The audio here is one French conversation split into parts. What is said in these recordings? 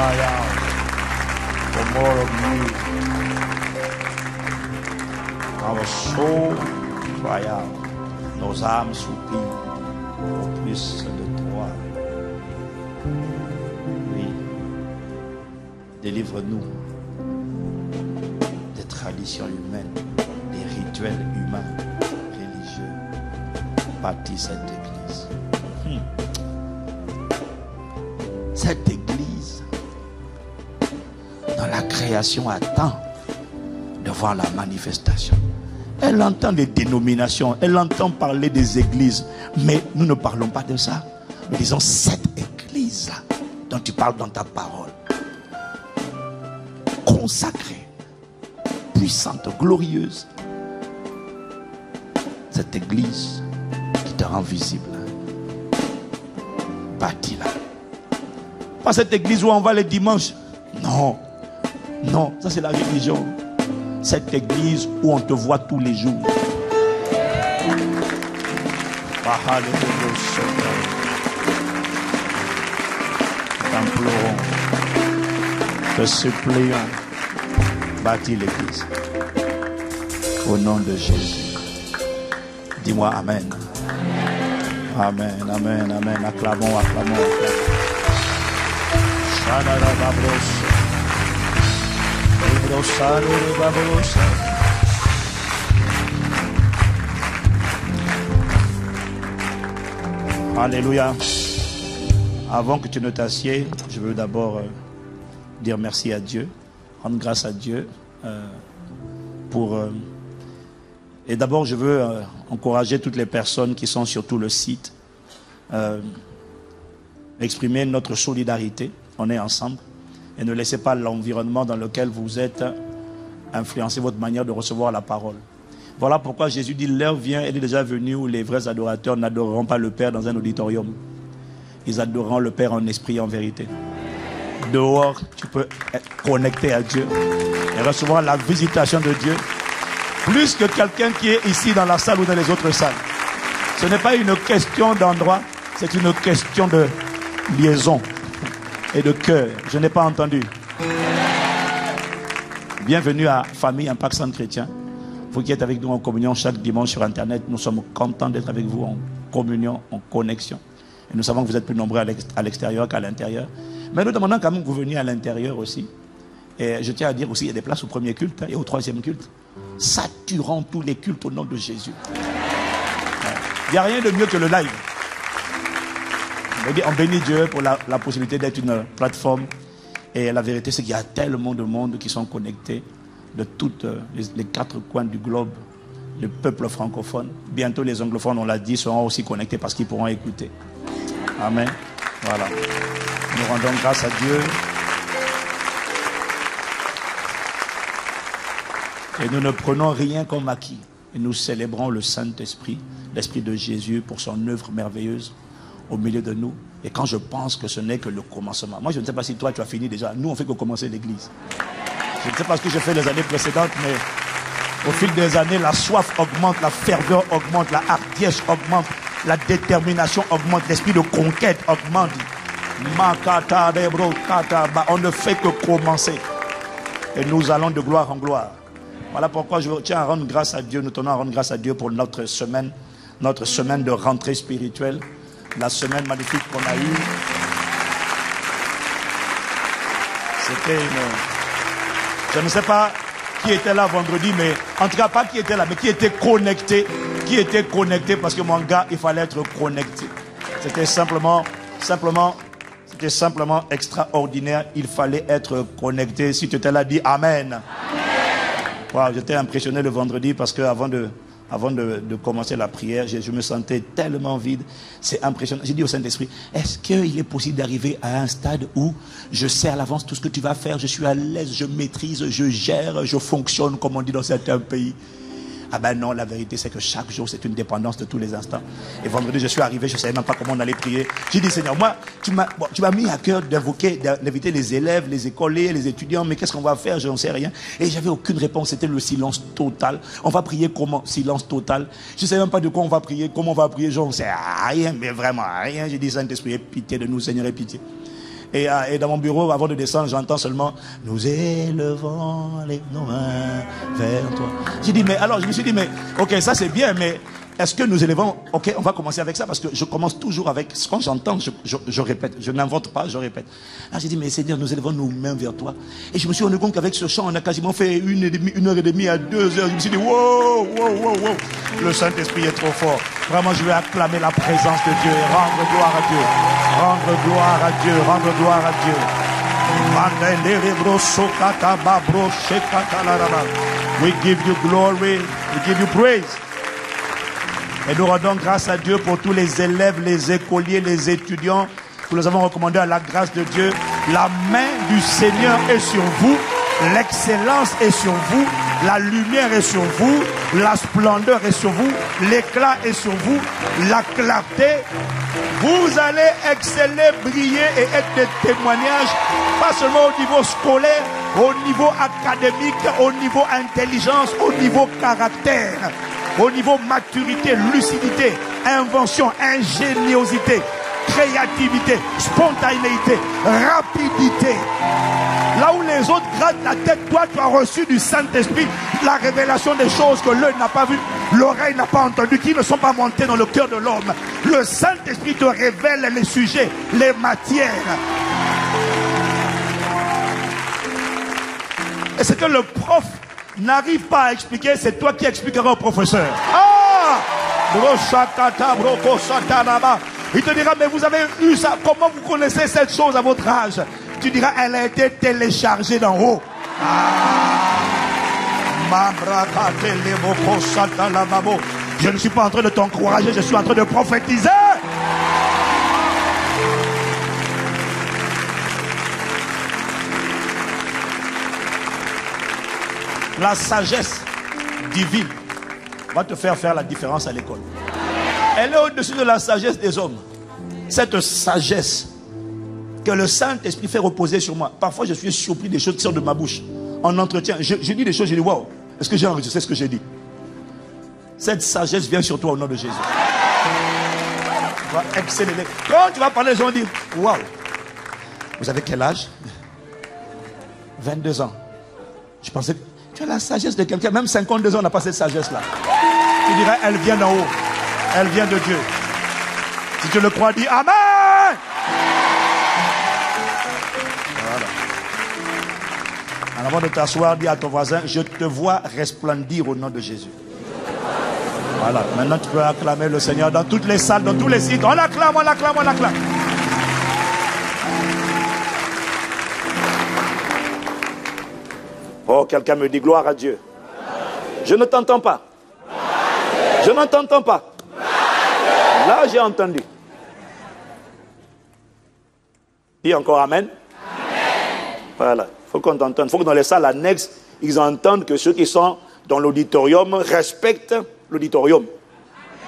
cry out for more of you. Our soul cry out. Nos âmes soupirent pour plus de toi. Oui. Délivre-nous des traditions humaines, des rituels humains, religieux. Bâtis cette église. Cette église, dans la création, attend de voir la manifestation. Elle entend les dénominations, elle entend parler des églises, mais nous ne parlons pas de ça. Nous disons cette église-là dont tu parles dans ta parole, consacrée, puissante, glorieuse, cette église qui te rend visible, bâtis-la. Pas cette église où on va les dimanches. Non, non, ça c'est la religion. Cette église où on te voit tous les jours. T'implorons, te supplions, bâtis l'église. Au nom de Jésus. Dis-moi Amen. Amen, amen, amen. Acclamons, acclamons, acclamons. Alléluia. Avant que tu ne t'assieds, je veux d'abord dire merci à Dieu, rendre grâce à Dieu et d'abord je veux encourager toutes les personnes qui sont sur tout le site, exprimer notre solidarité. On est ensemble et ne laissez pas l'environnement dans lequel vous êtes influencer votre manière de recevoir la parole. Voilà pourquoi Jésus dit l'heure vient, elle est déjà venue où les vrais adorateurs n'adoreront pas le Père dans un auditorium. Ils adoreront le Père en esprit et en vérité. Dehors, tu peux être connecté à Dieu et recevoir la visitation de Dieu plus que quelqu'un qui est ici dans la salle ou dans les autres salles. Ce n'est pas une question d'endroit, c'est une question de liaison et de cœur. Je n'ai pas entendu. Bienvenue à Famille Impact Centre Chrétien. Vous qui êtes avec nous en communion chaque dimanche sur Internet, nous sommes contents d'être avec vous en communion, en connexion. Et nous savons que vous êtes plus nombreux à l'extérieur qu'à l'intérieur. Mais nous demandons quand même que vous veniez à l'intérieur aussi. Et je tiens à dire aussi, il y a des places au premier culte et au troisième culte. Saturons tous les cultes au nom de Jésus. Il n'y a rien de mieux que le live. On bénit Dieu pour la possibilité d'être une plateforme. Et la vérité, c'est qu'il y a tellement de monde qui sont connectés de toutes les quatre coins du globe, le peuple francophone. Bientôt, les anglophones, on l'a dit, seront aussi connectés parce qu'ils pourront écouter. Amen. Voilà. Nous rendons grâce à Dieu. Et nous ne prenons rien comme acquis. Et nous célébrons le Saint-Esprit, l'Esprit de Jésus pour son œuvre merveilleuse au milieu de nous. Et quand je pense que ce n'est que le commencement. Moi, je ne sais pas si toi, tu as fini déjà. Nous, on fait que commencer l'église. Je ne sais pas ce que j'ai fait les années précédentes, mais au fil des années, la soif augmente, la ferveur augmente, la hardiesse augmente, la détermination augmente, l'esprit de conquête augmente. On ne fait que commencer. Et nous allons de gloire en gloire. Voilà pourquoi je tiens à rendre grâce à Dieu. Nous tenons à rendre grâce à Dieu pour notre semaine de rentrée spirituelle. La semaine magnifique qu'on a eue. C'était une... Je ne sais pas qui était là vendredi, mais en tout cas pas qui était là, mais qui était connecté. Qui était connecté parce que mon gars, il fallait être connecté. C'était simplement extraordinaire. Il fallait être connecté. Si tu étais là, dis Amen. Wow, j'étais impressionné le vendredi parce que avant de commencer la prière, je me sentais tellement vide. C'est impressionnant. J'ai dit au Saint-Esprit, est-ce qu'il est possible d'arriver à un stade où je sais à l'avance tout ce que tu vas faire, je suis à l'aise, je maîtrise, je gère, je fonctionne comme on dit dans certains pays. Ah ben non, la vérité c'est que chaque jour c'est une dépendance de tous les instants. Et vendredi je suis arrivé, je ne savais même pas comment on allait prier. J'ai dit Seigneur, moi tu m'as mis à cœur d'inviter les élèves, les écoliers, les étudiants, mais qu'est-ce qu'on va faire? Je n'en sais rien. Et j'avais aucune réponse, c'était le silence total. On va prier comment? Silence total. Je ne sais même pas de quoi on va prier, comment on va prier, je n'en sais rien, mais vraiment rien. J'ai dit Saint-Esprit, aie pitié de nous Seigneur, aie pitié. Et dans mon bureau, avant de descendre, j'entends seulement « Nous élevons nos mains vers toi ». J'ai dit, mais alors, je me suis dit, mais ok, ça c'est bien, mais est-ce que nous élevons? Ok, on va commencer avec ça parce que je commence toujours avec, quand j'entends, je répète, je n'invente pas, je répète. Là, j'ai dit, mais Seigneur, nous élevons nos mains vers toi. Et je me suis rendu compte qu'avec ce chant, on a quasiment fait 1h30 à 2 heures. Je me suis dit, wow. Le Saint-Esprit est trop fort. Vraiment, je vais acclamer la présence de Dieu et rendre gloire à Dieu. Rendre gloire à Dieu, rendre gloire à Dieu. We give you glory, we give you praise. Et nous rendons grâce à Dieu pour tous les élèves, les écoliers, les étudiants que nous avons recommandés à la grâce de Dieu. La main du Seigneur est sur vous, l'excellence est sur vous, la lumière est sur vous, la splendeur est sur vous, l'éclat est sur vous, la clarté. Vous allez exceller, briller et être des témoignages, pas seulement au niveau scolaire, au niveau académique, au niveau intelligence, au niveau caractère. Au niveau maturité, lucidité, invention, ingéniosité, créativité, spontanéité, rapidité. Là où les autres grattent la tête, toi tu as reçu du Saint-Esprit la révélation des choses que l'œil n'a pas vues, l'oreille n'a pas entendues, qui ne sont pas montées dans le cœur de l'homme. Le Saint-Esprit te révèle les sujets, les matières. Et c'est que le prof n'arrive pas à expliquer, c'est toi qui expliqueras au professeur. Ah! Il te dira, mais vous avez eu ça, comment vous connaissez cette chose à votre âge? Tu diras, elle a été téléchargée d'en haut. Je ne suis pas en train de t'encourager, je suis en train de prophétiser. La sagesse divine va te faire la différence à l'école. Elle est au-dessus de la sagesse des hommes. Cette sagesse que le Saint-Esprit fait reposer sur moi. Parfois, je suis surpris des choses qui sortent de ma bouche. En entretien, je dis des choses, je dis, waouh, est-ce que j'ai enregistré ce que j'ai dit? Cette sagesse vient sur toi au nom de Jésus. Tu vas exceller. Quand tu vas parler, les gens vont dire, waouh, vous avez quel âge? 22 ans. Je pensais que tu as la sagesse de quelqu'un, même 52 ans, on n'a pas cette sagesse-là. Tu dirais, elle vient d'en haut. Elle vient de Dieu. Si tu le crois, dis Amen. Voilà. En avant de t'asseoir, dis à ton voisin, je te vois resplendir au nom de Jésus. Voilà. Maintenant, tu peux acclamer le Seigneur dans toutes les salles, dans tous les sites. On l'acclame, on l'acclame, on l'acclame. Oh, quelqu'un me dit gloire à Dieu. Je ne t'entends pas. Je ne t'entends pas. Là, j'ai entendu. Dis encore Amen. Voilà. Il faut qu'on t'entende. Il faut que dans les salles annexes, ils entendent que ceux qui sont dans l'auditorium respectent l'auditorium.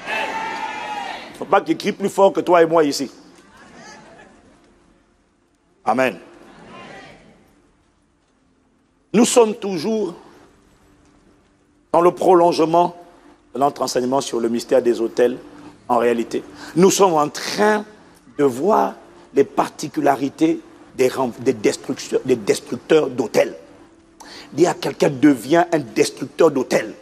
Il ne faut pas qu'ils crient plus fort que toi et moi ici. Amen. Nous sommes toujours dans le prolongement de notre enseignement sur le mystère des autels. En réalité, nous sommes en train de voir les particularités des destructeurs d'autels. Dis à quelqu'un, devient un destructeur d'autels.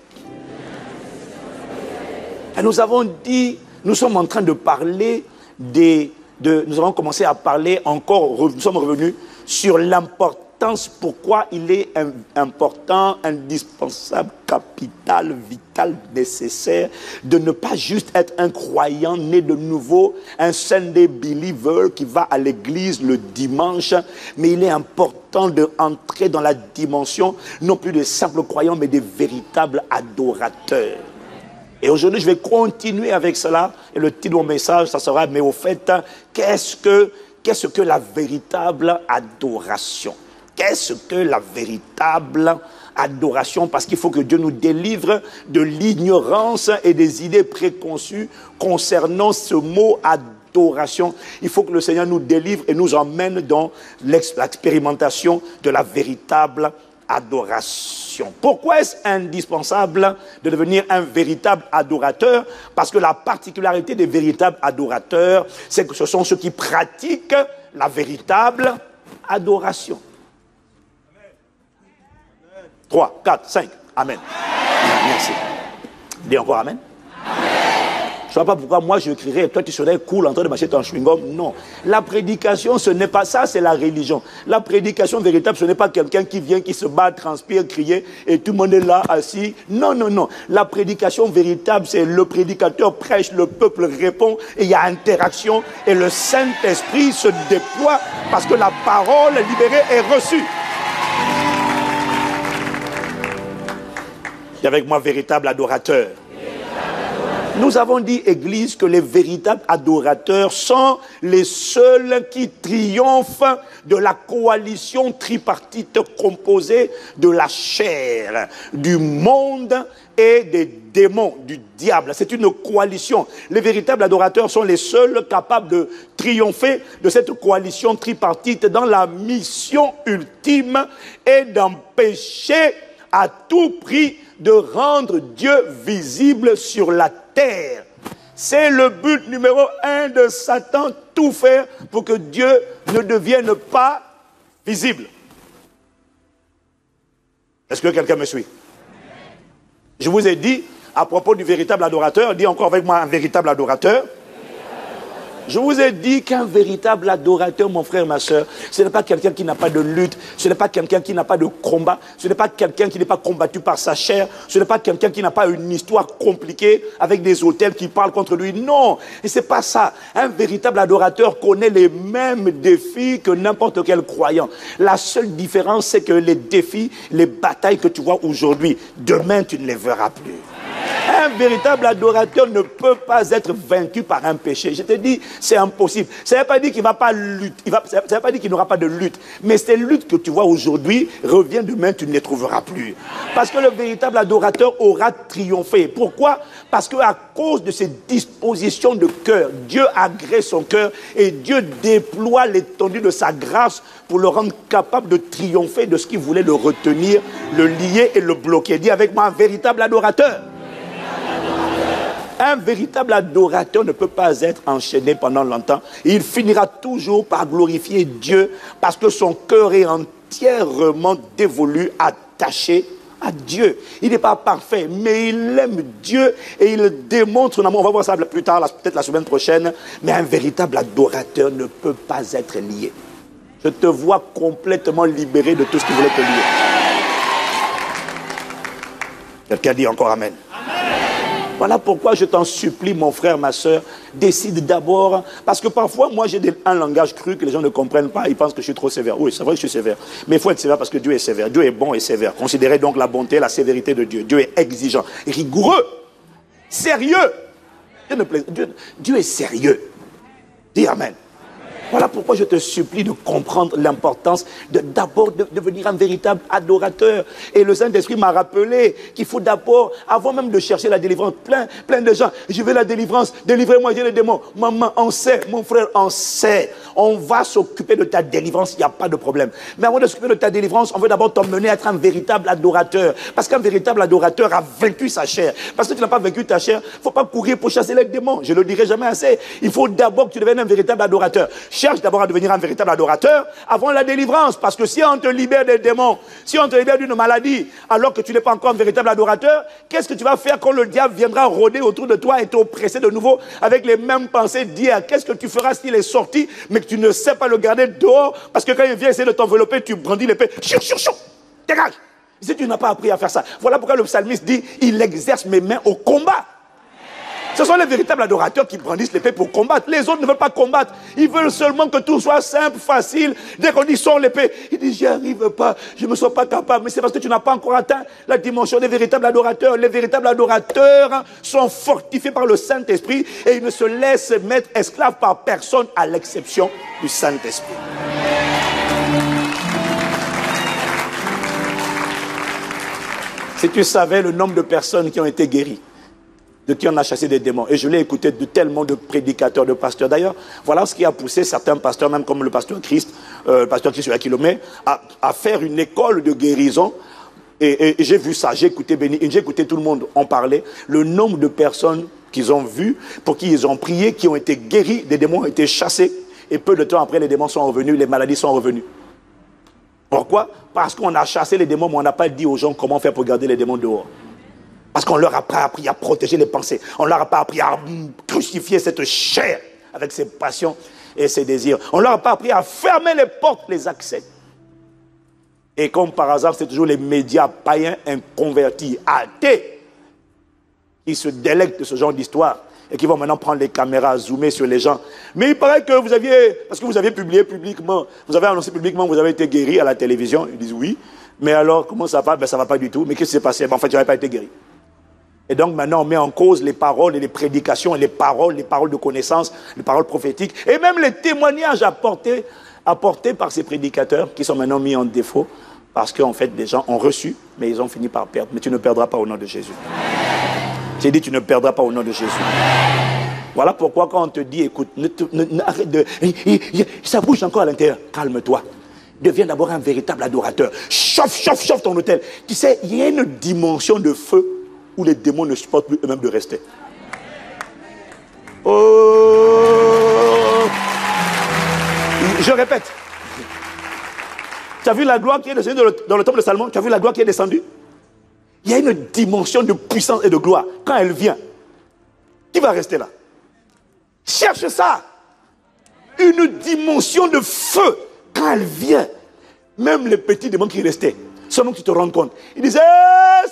Et nous avons dit, nous sommes en train de parler nous avons commencé à parler encore, nous sommes revenus sur l'importance, pourquoi il est important, indispensable, capital, vital, nécessaire de ne pas juste être un croyant né de nouveau, un Sunday believer qui va à l'église le dimanche, mais il est important d'entrer dans la dimension non plus de simples croyants, mais des véritables adorateurs. Et aujourd'hui, je vais continuer avec cela, et le titre de mon message, ça sera, mais au fait, qu'est-ce que la véritable adoration? Qu'est-ce que la véritable adoration? Parce qu'il faut que Dieu nous délivre de l'ignorance et des idées préconçues concernant ce mot adoration. Il faut que le Seigneur nous délivre et nous emmène dans l'expérimentation de la véritable adoration. Pourquoi est-ce indispensable de devenir un véritable adorateur? Parce que la particularité des véritables adorateurs, c'est que ce sont ceux qui pratiquent la véritable adoration. 3, 4, 5. Amen. Merci. Dis encore Amen. Je ne vois pas pourquoi moi je crierais et toi tu serais cool en train de marcher ton chewing-gum. Non. La prédication, ce n'est pas ça, c'est la religion. La prédication véritable, ce n'est pas quelqu'un qui vient, qui se bat, transpire, crier et tout le monde est là, assis. Non, non, non. La prédication véritable, c'est le prédicateur prêche, le peuple répond et il y a interaction et le Saint-Esprit se déploie parce que la parole libérée est reçue. Et avec moi, véritable adorateur. Nous avons dit, Église, que les véritables adorateurs sont les seuls qui triomphent de la coalition tripartite composée de la chair, du monde et des démons, du diable. C'est une coalition. Les véritables adorateurs sont les seuls capables de triompher de cette coalition tripartite dans la mission ultime et d'empêcher à tout prix de rendre Dieu visible sur la terre. C'est le but numéro 1 de Satan, tout faire pour que Dieu ne devienne pas visible. Est-ce que quelqu'un me suit? Je vous ai dit, à propos du véritable adorateur, dis encore avec moi un véritable adorateur. Je vous ai dit qu'un véritable adorateur, mon frère, ma soeur, ce n'est pas quelqu'un qui n'a pas de lutte, ce n'est pas quelqu'un qui n'a pas de combat, ce n'est pas quelqu'un qui n'est pas combattu par sa chair, ce n'est pas quelqu'un qui n'a pas une histoire compliquée avec des autels qui parlent contre lui. Non, et c'est pas ça. Un véritable adorateur connaît les mêmes défis que n'importe quel croyant. La seule différence, c'est que les défis, les batailles que tu vois aujourd'hui, demain tu ne les verras plus. Un véritable adorateur ne peut pas être vaincu par un péché. Je te dis, c'est impossible. Ça ne veut pas dire qu'il ne va pas lutter. Ça ne veut pas dire qu'il n'aura pas de lutte. Mais ces luttes que tu vois aujourd'hui, revient demain, tu ne les trouveras plus. Parce que le véritable adorateur aura triomphé. Pourquoi? Parce qu'à cause de ses dispositions de cœur, Dieu agrée son cœur et Dieu déploie l'étendue de sa grâce pour le rendre capable de triompher de ce qui voulait le retenir, le lier et le bloquer. Dis avec moi, un véritable adorateur. Un véritable adorateur ne peut pas être enchaîné pendant longtemps. Il finira toujours par glorifier Dieu parce que son cœur est entièrement dévolu, attaché à Dieu. Il n'est pas parfait, mais il aime Dieu et il démontre son amour. On va voir ça plus tard, peut-être la semaine prochaine. Mais un véritable adorateur ne peut pas être lié. Je te vois complètement libéré de tout ce qui voulait te lier. Quelqu'un dit encore Amen. Voilà pourquoi je t'en supplie, mon frère, ma soeur, décide d'abord, parce que parfois, moi, j'ai un langage cru que les gens ne comprennent pas, ils pensent que je suis trop sévère. Oui, c'est vrai que je suis sévère, mais il faut être sévère parce que Dieu est sévère. Dieu est bon et sévère. Considérez donc la bonté, la sévérité de Dieu. Dieu est exigeant, rigoureux, sérieux. Dieu est sérieux. Dis Amen. Voilà pourquoi je te supplie de comprendre l'importance d'abord de devenir un véritable adorateur. Et le Saint-Esprit m'a rappelé qu'il faut d'abord, avant même de chercher la délivrance, plein de gens, je veux la délivrance, délivrez-moi, j'ai les démons. Maman, on sait, mon frère, on sait. On va s'occuper de ta délivrance, il n'y a pas de problème. Mais avant de s'occuper de ta délivrance, on veut d'abord t'emmener à être un véritable adorateur. Parce qu'un véritable adorateur a vaincu sa chair. Parce que tu n'as pas vaincu ta chair, il ne faut pas courir pour chasser les démons. Je ne le dirai jamais assez. Il faut d'abord que tu deviennes un véritable adorateur. Cherche d'abord à devenir un véritable adorateur avant la délivrance. Parce que si on te libère des démons, si on te libère d'une maladie, alors que tu n'es pas encore un véritable adorateur, qu'est-ce que tu vas faire quand le diable viendra rôder autour de toi et t'oppresser de nouveau avec les mêmes pensées d'hier? Qu'est-ce que tu feras s'il est sorti, mais que tu ne sais pas le garder dehors? Parce que quand il vient essayer de t'envelopper, tu brandis l'épée. Chou, chou, chou, dégage! Si tu n'as pas appris à faire ça. Voilà pourquoi le psalmiste dit, il exerce mes mains au combat. Ce sont les véritables adorateurs qui brandissent l'épée pour combattre. Les autres ne veulent pas combattre. Ils veulent seulement que tout soit simple, facile. Dès qu'on dit sors l'épée, ils disent j'y arrive pas, je ne me sens pas capable. Mais c'est parce que tu n'as pas encore atteint la dimension des véritables adorateurs. Les véritables adorateurs sont fortifiés par le Saint-Esprit et ils ne se laissent mettre esclaves par personne à l'exception du Saint-Esprit. Si tu savais le nombre de personnes qui ont été guéries, de qui on a chassé des démons. Et je l'ai écouté de tellement de prédicateurs, de pasteurs. D'ailleurs, voilà ce qui a poussé certains pasteurs, même comme le pasteur Christ sur la kilomètre, à faire une école de guérison. Et j'ai vu ça, j'ai écouté tout le monde en parler. Le nombre de personnes qu'ils ont vues, pour qui ils ont prié, qui ont été guéris, des démons ont été chassés. Et peu de temps après, les démons sont revenus, les maladies sont revenues. Pourquoi? Parce qu'on a chassé les démons, mais on n'a pas dit aux gens comment faire pour garder les démons dehors. Parce qu'on leur a pas appris à protéger les pensées. On leur a pas appris à crucifier cette chair avec ses passions et ses désirs. On leur a pas appris à fermer les portes, les accès. Et comme par hasard, c'est toujours les médias païens, inconvertis, athées, qui se délectent de ce genre d'histoire et qui vont maintenant prendre les caméras, zoomer sur les gens. Mais il paraît que vous aviez, parce que vous aviez publié publiquement, vous avez annoncé publiquement que vous avez été guéri à la télévision. Ils disent oui. Mais alors, comment ça va? Ben, ça ne va pas du tout. Mais qu'est-ce qui s'est passé? Ben, en fait, je n'avais pas été guéri. Et donc maintenant, on met en cause les paroles et les prédications, et les paroles de connaissance, les paroles prophétiques, et même les témoignages apportés par ces prédicateurs qui sont maintenant mis en défaut, parce qu'en fait, des gens ont reçu, mais ils ont fini par perdre. Mais tu ne perdras pas au nom de Jésus. J'ai dit, tu ne perdras pas au nom de Jésus. Voilà pourquoi quand on te dit, écoute, arrête de... Ça bouge encore à l'intérieur. Calme-toi. Deviens d'abord un véritable adorateur. Chauffe ton hôtel. Tu sais, il y a une dimension de feu où les démons ne supportent plus eux-mêmes de rester. Oh! Je répète. Tu as vu la gloire qui est descendue dans le temple de Salomon? Tu as vu la gloire qui est descendue? Il y a une dimension de puissance et de gloire. Quand elle vient, qui va rester là? Cherche ça. Une dimension de feu. Quand elle vient, même les petits démons qui restaient, seulement que tu te rends compte. Ils disaient,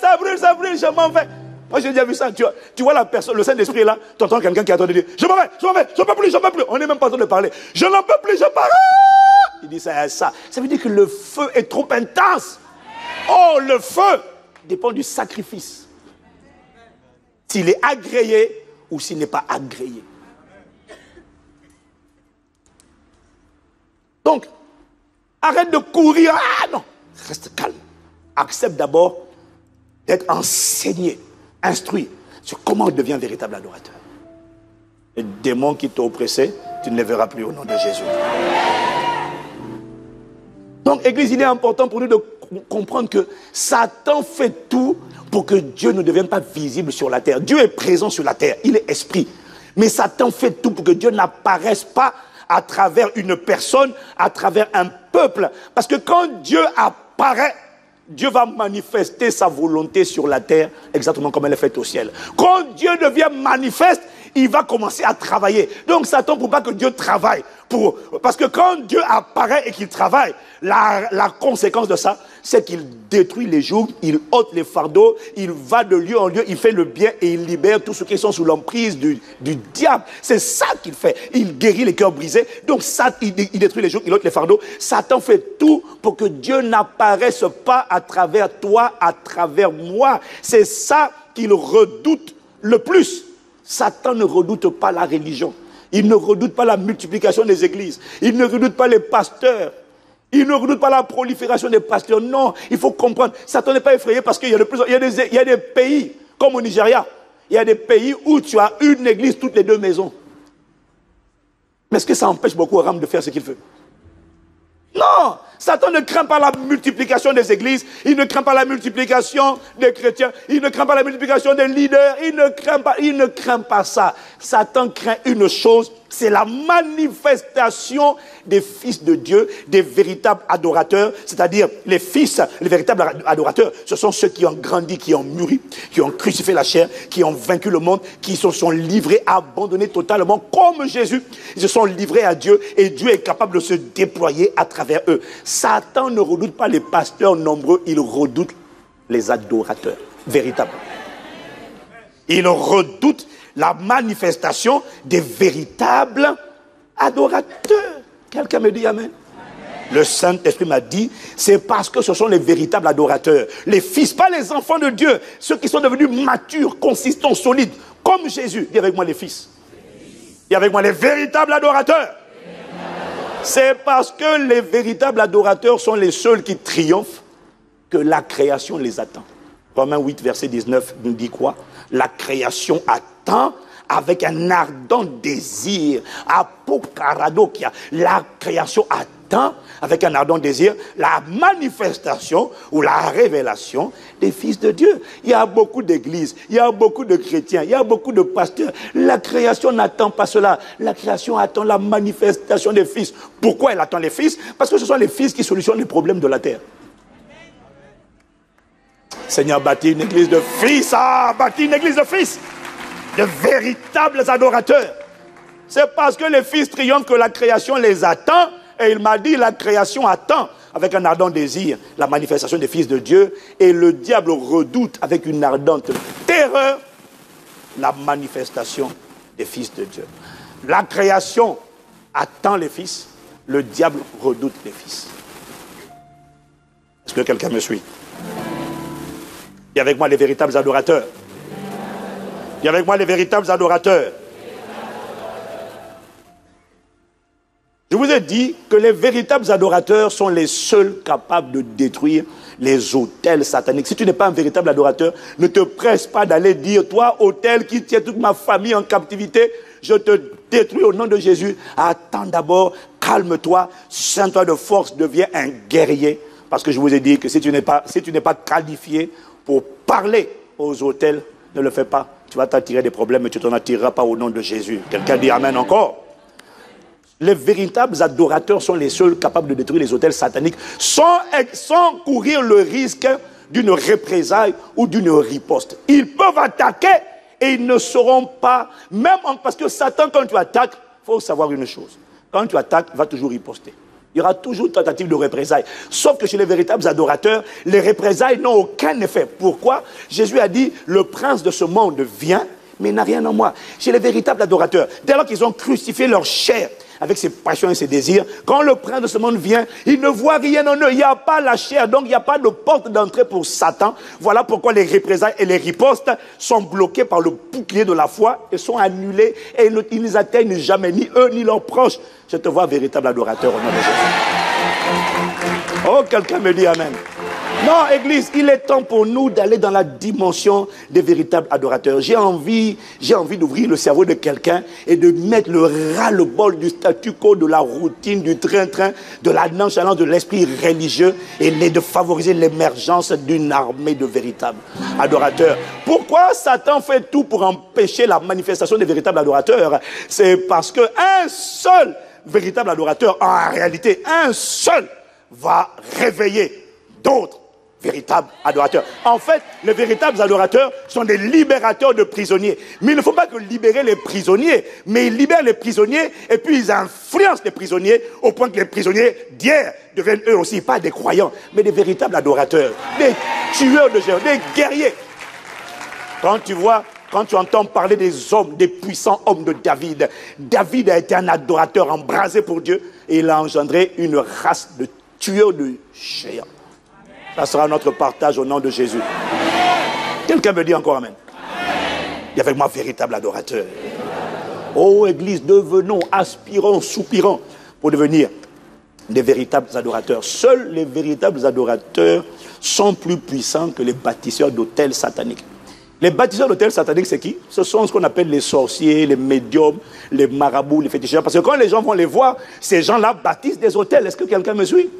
ça brûle, je m'en vais. Moi j'ai déjà vu ça. Tu vois la personne, le Saint-Esprit est là, tu entends quelqu'un qui attend de dire, je m'en vais, je peux plus. On n'est même pas en train de parler. Je n'en peux plus, je pars. Il dit ça. Ça veut dire que le feu est trop intense. Oh, le feu dépend du sacrifice. S'il est agréé ou s'il n'est pas agréé. Donc, arrête de courir. Ah non, reste calme. Accepte d'abord d'être enseigné, instruit sur comment on devient un véritable adorateur. Les démons qui t'ont oppressé, tu ne les verras plus au nom de Jésus. Donc, Église, il est important pour nous de comprendre que Satan fait tout pour que Dieu ne devienne pas visible sur la terre. Dieu est présent sur la terre, il est esprit. Mais Satan fait tout pour que Dieu n'apparaisse pas à travers une personne, à travers un peuple. Parce que quand Dieu apparaît, Dieu va manifester sa volonté sur la terre exactement comme elle est faite au ciel. Quand Dieu devient manifeste, il va commencer à travailler. Donc Satan ne peut pas que Dieu travaille. Parce que quand Dieu apparaît et qu'il travaille, la conséquence de ça, c'est qu'il détruit les jougs, il ôte les fardeaux, il va de lieu en lieu, il fait le bien et il libère tous ceux qui sont sous l'emprise du diable. C'est ça qu'il fait. Il guérit les cœurs brisés. Donc ça, il détruit les jougs, il ôte les fardeaux. Satan fait tout pour que Dieu n'apparaisse pas à travers toi, à travers moi. C'est ça qu'il redoute le plus. Satan ne redoute pas la religion. Il ne redoute pas la multiplication des églises. Il ne redoute pas les pasteurs. Il ne redoute pas la prolifération des pasteurs. Non, il faut comprendre. Satan n'est pas effrayé parce qu'il y a des pays, comme au Nigeria, il y a des pays où tu as une église toutes les 2 maisons. Mais est-ce que ça empêche Boko Haram de faire ce qu'il fait? Non, Satan ne craint pas la multiplication des églises, il ne craint pas la multiplication des chrétiens, il ne craint pas la multiplication des leaders, il ne craint pas ça. Satan craint une chose, c'est la manifestation des fils de Dieu, des véritables adorateurs, c'est-à-dire les véritables adorateurs, ce sont ceux qui ont grandi, qui ont mûri, qui ont crucifié la chair, qui ont vaincu le monde, qui se sont livrés, abandonnés totalement, comme Jésus, ils se sont livrés à Dieu et Dieu est capable de se déployer à travers eux. Satan ne redoute pas les pasteurs nombreux, il redoute les adorateurs véritables. Il redoute la manifestation des véritables adorateurs. Quelqu'un me dit amen? Le Saint-Esprit m'a dit, c'est parce que ce sont les véritables adorateurs. Les fils, pas les enfants de Dieu. Ceux qui sont devenus matures, consistants, solides, comme Jésus. Dis avec moi les fils. Dis avec moi les véritables adorateurs. C'est parce que les véritables adorateurs sont les seuls qui triomphent que la création les attend. Romains 8, verset 19 nous dit quoi? La création attend avec un ardent désir. Apokaradokia. La création attend attend avec un ardent désir la manifestation ou la révélation des fils de Dieu. Il y a beaucoup d'églises, il y a beaucoup de chrétiens, il y a beaucoup de pasteurs. La création n'attend pas cela. La création attend la manifestation des fils. Pourquoi elle attend les fils? Parce que ce sont les fils qui solutionnent les problèmes de la terre. Seigneur, bâtis une église de fils. Ah, bâtis une église de fils. De véritables adorateurs. C'est parce que les fils triomphent que la création les attend. Et il m'a dit, la création attend avec un ardent désir la manifestation des fils de Dieu. Et le diable redoute avec une ardente terreur la manifestation des fils de Dieu. La création attend les fils. Le diable redoute les fils. Est-ce que quelqu'un me suit? Et avec moi les véritables adorateurs. Et avec moi les véritables adorateurs. Je vous ai dit que les véritables adorateurs sont les seuls capables de détruire les autels sataniques. Si tu n'es pas un véritable adorateur, ne te presse pas d'aller dire, toi, autel qui tient toute ma famille en captivité, je te détruis au nom de Jésus. Attends d'abord, calme-toi, sens-toi de force, deviens un guerrier. Parce que je vous ai dit que si tu n'es pas qualifié pour parler aux autels, ne le fais pas. Tu vas t'attirer des problèmes, mais tu t'en attireras pas au nom de Jésus. Quelqu'un dit Amen encore. Les véritables adorateurs sont les seuls capables de détruire les autels sataniques sans courir le risque d'une représaille ou d'une riposte. Ils peuvent attaquer et ils ne sauront pas, parce que Satan, quand tu attaques, il faut savoir une chose. Quand tu attaques, il va toujours riposter. Il y aura toujours une tentative de représailles. Sauf que chez les véritables adorateurs, les représailles n'ont aucun effet. Pourquoi? Jésus a dit, le prince de ce monde vient, mais il n'a rien en moi. Chez les véritables adorateurs, dès lors qu'ils ont crucifié leur chair, avec ses passions et ses désirs, quand le prince de ce monde vient, il ne voit rien en eux. Il n'y a pas la chair, donc il n'y a pas de porte d'entrée pour Satan. Voilà pourquoi les représailles et les ripostes sont bloqués par le bouclier de la foi et sont annulés et ils ne atteignent jamais, ni eux ni leurs proches. Je te vois véritable adorateur au nom de Jésus. Oh, quelqu'un me dit Amen. Non, Église, il est temps pour nous d'aller dans la dimension des véritables adorateurs. J'ai envie d'ouvrir le cerveau de quelqu'un et de mettre le ras-le-bol du statu quo, de la routine, du train-train, de la nonchalance de l'esprit religieux et de favoriser l'émergence d'une armée de véritables adorateurs. Pourquoi Satan fait tout pour empêcher la manifestation des véritables adorateurs? C'est parce qu'un seul véritable adorateur, en réalité, un seul, va réveiller d'autres véritables adorateurs. En fait, les véritables adorateurs sont des libérateurs de prisonniers. Mais il ne faut pas que libérer les prisonniers, mais ils libèrent les prisonniers et puis ils influencent les prisonniers au point que les prisonniers d'hier deviennent eux aussi pas des croyants, mais des véritables adorateurs, des tueurs de géants, des guerriers. Quand tu entends parler des hommes, des puissants hommes de David, David a été un adorateur embrasé pour Dieu et il a engendré une race de tueurs de géants. Ça sera notre partage au nom de Jésus. Quelqu'un me dit encore Amen. Il y a avec moi véritable adorateur. Oh Église, devenons, aspirons, soupirons pour devenir des véritables adorateurs. Seuls les véritables adorateurs sont plus puissants que les bâtisseurs d'autels sataniques. Les bâtisseurs d'autels sataniques, c'est qui? Ce sont ce qu'on appelle les sorciers, les médiums, les marabouts, les féticheurs. Parce que quand les gens vont les voir, ces gens-là bâtissent des hôtels. Est-ce que quelqu'un me suit?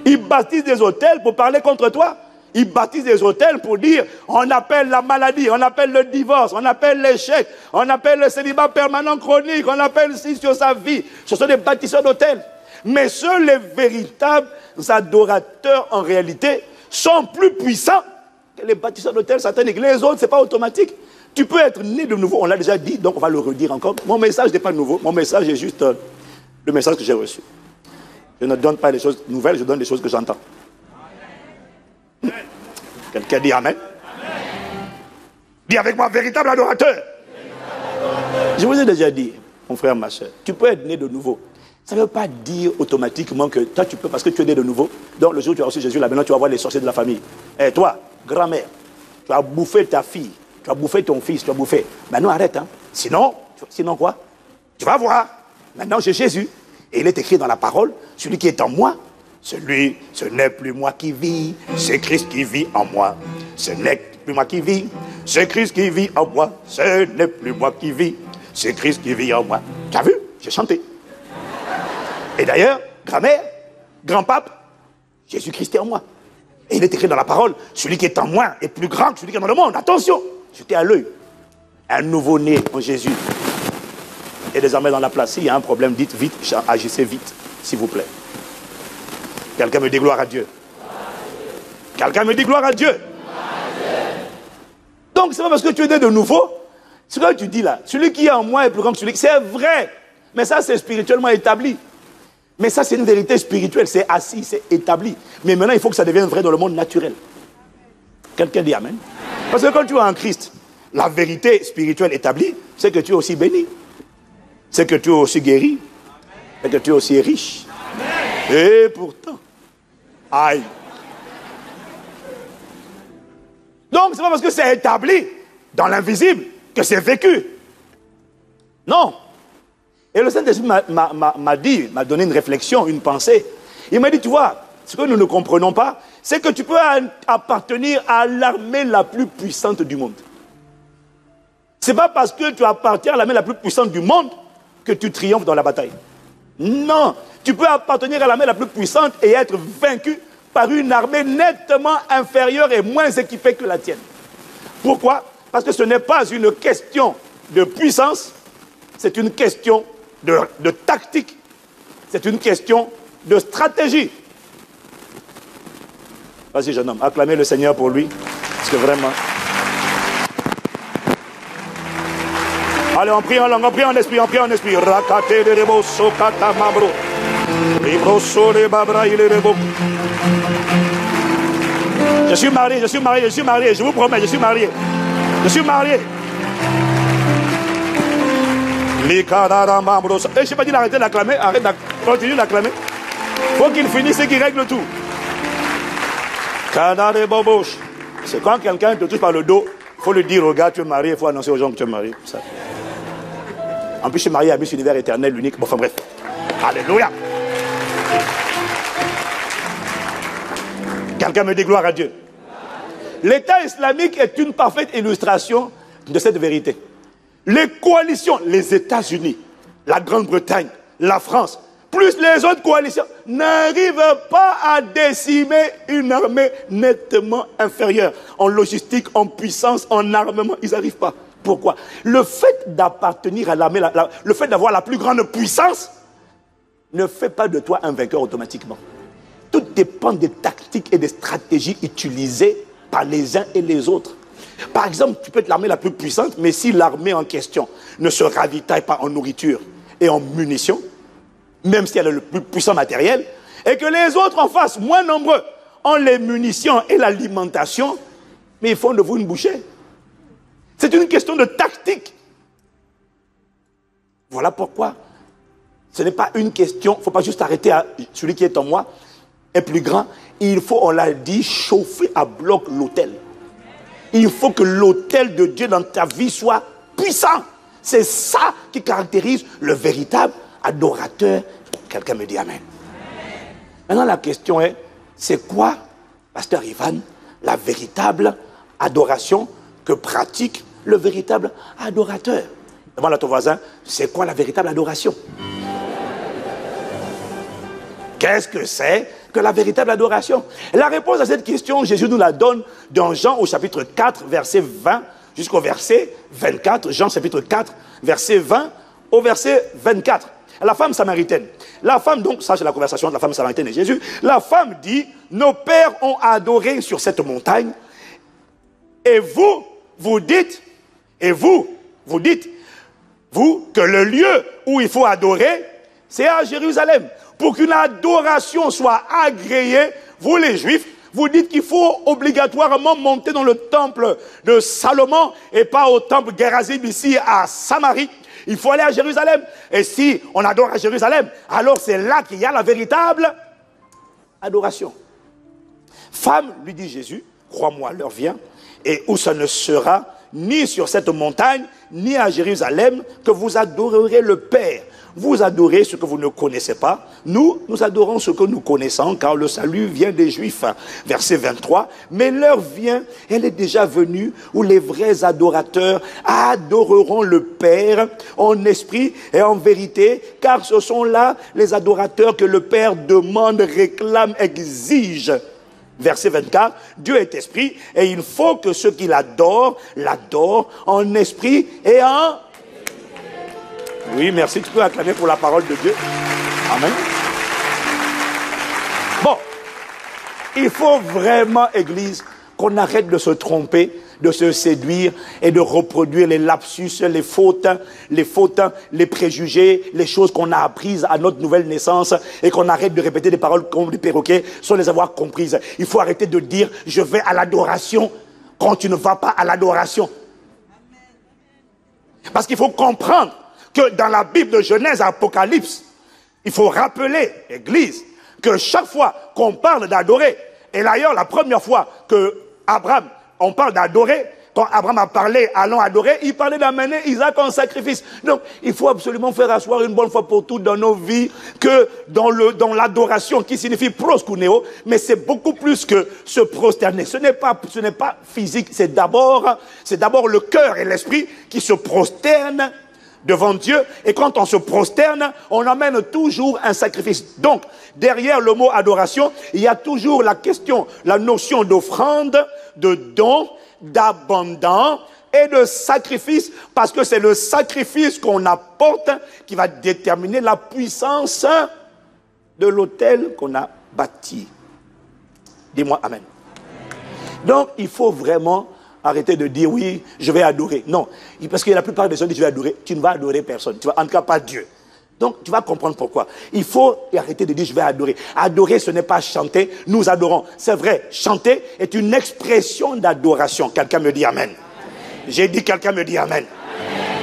Ils bâtissent des hôtels pour parler contre toi. Ils bâtissent des hôtels pour dire, on appelle la maladie, on appelle le divorce, on appelle l'échec, on appelle le célibat permanent chronique, on appelle ci sur sa vie. Ce sont des bâtisseurs d'hôtels. Mais seuls les véritables adorateurs, en réalité, sont plus puissants que les bâtisseurs d'hôtels sataniques. Les autres, ce n'est pas automatique. Tu peux être né de nouveau, on l'a déjà dit, donc on va le redire encore. Mon message n'est pas nouveau, mon message est juste le message que j'ai reçu. Je ne donne pas les choses nouvelles, je donne les choses que j'entends. Quelqu'un dit Amen. Dis avec moi, véritable adorateur. Je vous ai déjà dit, mon frère, ma soeur, tu peux être né de nouveau. Ça ne veut pas dire automatiquement que toi tu peux, parce que tu es né de nouveau. Donc le jour où tu as reçu Jésus, là maintenant tu vas voir les sorciers de la famille. Et toi, grand-mère, tu as bouffé ta fille, tu as bouffé ton fils, tu as bouffé. Maintenant arrête, hein. Sinon quoi? Tu vas voir. Maintenant j'ai Jésus. Et il est écrit dans la parole, celui qui est en moi, ce n'est plus moi qui vis, c'est Christ qui vit en moi. Ce n'est plus moi qui vis, c'est Christ qui vit en moi. Ce n'est plus moi qui vis, c'est Christ qui vit en moi. Tu as vu? J'ai chanté. Et d'ailleurs, grand-mère, grand-pape, Jésus-Christ est en moi. Et il est écrit dans la parole, celui qui est en moi est plus grand que celui qui est dans le monde. Attention, j'étais à l'œil. Un nouveau-né en Jésus est désormais dans la place. S'il y a un problème, dites vite, agissez vite, s'il vous plaît. Quelqu'un me dit gloire à Dieu. Quelqu'un me dit gloire à Dieu. Donc, c'est pas parce que tu es né de nouveau, ce que tu dis là, celui qui est en moi est plus grand que celui qui... C'est vrai, mais ça c'est spirituellement établi. Mais ça c'est une vérité spirituelle, c'est assis, c'est établi. Mais maintenant il faut que ça devienne vrai dans le monde naturel. Quelqu'un dit amen. Parce que quand tu es en Christ, la vérité spirituelle établie, c'est que tu es aussi béni. C'est que tu es aussi guéri. C'est que tu es aussi riche. Et pourtant, aïe. Donc, c'est pas parce que c'est établi dans l'invisible que c'est vécu. Non. Et le Saint-Esprit m'a donné une réflexion, une pensée. Il m'a dit, tu vois, ce que nous ne comprenons pas, c'est que tu peux appartenir à l'armée la plus puissante du monde. Ce n'est pas parce que tu appartiens à l'armée la plus puissante du monde que tu triomphes dans la bataille. Non. Tu peux appartenir à l'armée la plus puissante et être vaincu par une armée nettement inférieure et moins équipée que la tienne. Pourquoi? Parce que ce n'est pas une question de puissance, c'est une question de tactique, c'est une question de stratégie. Vas-y jeune homme, acclamez le Seigneur pour lui, parce que vraiment... Allez, on prie en langue, on prie en esprit, on prie en esprit. Rakate de rebo, sokata mabro. Ribroso de babra, il est rebo. Je suis marié, je suis marié, je suis marié, je vous promets, je suis marié. Je suis marié. Et je n'ai pas dit d'arrêter d'acclamer, arrête de continuer d'acclamer. Il faut qu'il finisse et qu'il règle tout. C'est quand quelqu'un te touche par le dos, il faut lui dire, regarde, tu es marié, il faut annoncer aux gens que tu es marié. Ça. En plus, je suis marié à Miss Univers éternel, l'unique. Bon, enfin bref. Alléluia. Quelqu'un me dit gloire à Dieu. L'État islamique est une parfaite illustration de cette vérité. Les coalitions, les États-Unis, la Grande-Bretagne, la France, plus les autres coalitions, n'arrivent pas à décimer une armée nettement inférieure. En logistique, en puissance, en armement, ils n'arrivent pas. Pourquoi? Le fait d'appartenir à l'armée, le fait d'avoir la plus grande puissance, ne fait pas de toi un vainqueur automatiquement. Tout dépend des tactiques et des stratégies utilisées par les uns et les autres. Par exemple, tu peux être l'armée la plus puissante, mais si l'armée en question ne se ravitaille pas en nourriture et en munitions, même si elle a le plus puissant matériel, et que les autres en face, moins nombreux, ont les munitions et l'alimentation, mais ils font de vous une bouchée. C'est une question de tactique. Voilà pourquoi ce n'est pas une question, il ne faut pas juste arrêter à celui qui est en moi, est plus grand. Il faut, on l'a dit, chauffer à bloc l'autel. Il faut que l'autel de Dieu dans ta vie soit puissant. C'est ça qui caractérise le véritable adorateur. Quelqu'un me dit amen. Maintenant la question est, c'est quoi, pasteur Ivan, la véritable adoration que pratique le véritable adorateur? Demande à ton voisin, c'est quoi la véritable adoration? Qu'est-ce que c'est que la véritable adoration? La réponse à cette question, Jésus nous la donne dans Jean au chapitre 4, verset 20 jusqu'au verset 24. Jean chapitre 4, verset 20 au verset 24. La femme samaritaine. La femme, donc, ça c'est la conversation de la femme samaritaine et Jésus. La femme dit, nos pères ont adoré sur cette montagne. Et vous, vous dites, vous, que le lieu où il faut adorer, c'est à Jérusalem. Pour qu'une adoration soit agréée, vous les Juifs, vous dites qu'il faut obligatoirement monter dans le temple de Salomon et pas au temple Gérazim ici à Samarie. Il faut aller à Jérusalem. Et si on adore à Jérusalem, alors c'est là qu'il y a la véritable adoration. Femme, lui dit Jésus, crois-moi, l'heure vient, et où ça ne sera ni sur cette montagne, ni à Jérusalem, que vous adorerez le Père. Vous adorez ce que vous ne connaissez pas. Nous adorons ce que nous connaissons, car le salut vient des Juifs. Verset 23. Mais l'heure vient, elle est déjà venue, où les vrais adorateurs adoreront le Père en esprit et en vérité, car ce sont là les adorateurs que le Père demande, réclame, exige. Verset 24, Dieu est esprit et il faut que ceux qui l'adorent en esprit et en... Oui, merci, tu peux acclamer pour la parole de Dieu. Amen. Bon, il faut vraiment, Église, qu'on arrête de se tromper, de se séduire et de reproduire les lapsus, les fautes, les préjugés, les choses qu'on a apprises à notre nouvelle naissance et qu'on arrête de répéter des paroles comme des perroquets sans les avoir comprises. Il faut arrêter de dire « je vais à l'adoration » quand tu ne vas pas à l'adoration. Parce qu'il faut comprendre que dans la Bible de Genèse à Apocalypse, il faut rappeler, Église, que chaque fois qu'on parle d'adorer, et d'ailleurs la première fois que Abraham, on parle d'adorer, quand Abraham a parlé, allons adorer, il parlait d'amener Isaac en sacrifice. Donc, il faut absolument faire asseoir une bonne fois pour toutes dans nos vies que dans l'adoration qui signifie proskuneo, mais c'est beaucoup plus que se prosterner. Ce n'est pas physique, c'est d'abord le cœur et l'esprit qui se prosternent devant Dieu, et quand on se prosterne, on amène toujours un sacrifice. Donc, derrière le mot adoration, il y a toujours la question, la notion d'offrande, de don, d'abondant et de sacrifice, parce que c'est le sacrifice qu'on apporte qui va déterminer la puissance de l'autel qu'on a bâti. Dis-moi amen. Donc, il faut vraiment arrêtez de dire oui, je vais adorer. Non, parce que la plupart des gens disent je vais adorer. Tu ne vas adorer personne. Tu vas, en tout cas pas Dieu. Donc tu vas comprendre pourquoi. Il faut arrêter de dire je vais adorer. Adorer, ce n'est pas chanter. Nous adorons. C'est vrai, chanter est une expression d'adoration. Quelqu'un me dit amen. J'ai dit quelqu'un me dit amen.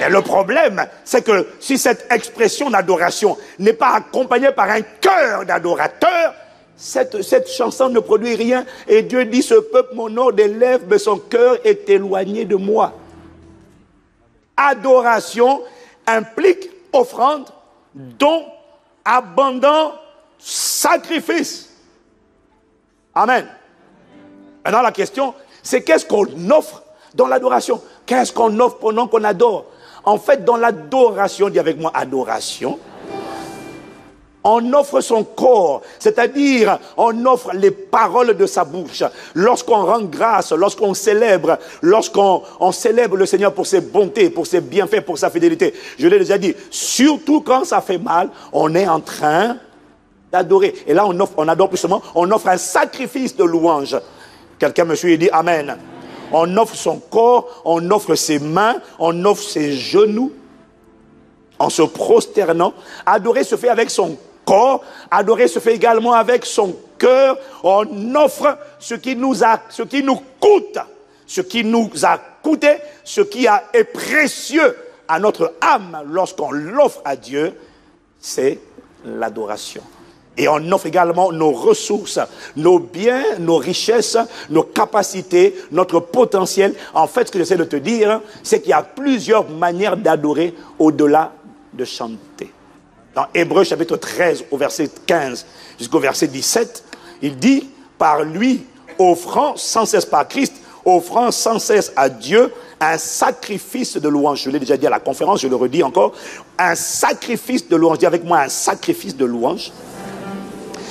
Et le problème, c'est que si cette expression d'adoration n'est pas accompagnée par un cœur d'adorateur, cette chanson ne produit rien. Et Dieu dit, ce peuple m'honore des lèvres, mais son cœur est éloigné de moi. Adoration implique offrande, don, abondant, sacrifice. Amen. Maintenant la question, c'est qu'est-ce qu'on offre dans l'adoration? Qu'est-ce qu'on offre pendant qu'on adore? En fait, dans l'adoration, dis avec moi, adoration, on offre son corps, c'est-à-dire on offre les paroles de sa bouche. Lorsqu'on rend grâce, lorsqu'on célèbre, lorsqu'on célèbre le Seigneur pour ses bontés, pour ses bienfaits, pour sa fidélité. Je l'ai déjà dit, surtout quand ça fait mal, on est en train d'adorer. Et là, on adore plus seulement, on offre un sacrifice de louange. Quelqu'un me suit et dit Amen. On offre son corps, on offre ses mains, on offre ses genoux, en se prosternant. Adorer se fait avec son corps, adorer se fait également avec son cœur. On offre ce qui nous coûte, ce qui nous a coûté, ce qui est précieux à notre âme lorsqu'on l'offre à Dieu, c'est l'adoration. Et on offre également nos ressources, nos biens, nos richesses, nos capacités, notre potentiel. En fait, ce que j'essaie de te dire, c'est qu'il y a plusieurs manières d'adorer au-delà de chanter. Dans Hébreux chapitre 13, au verset 15 jusqu'au verset 17, il dit, par lui, offrant sans cesse par Christ, offrant sans cesse à Dieu un sacrifice de louange. Je l'ai déjà dit à la conférence, je le redis encore. Un sacrifice de louange. Dis avec moi un sacrifice de louange.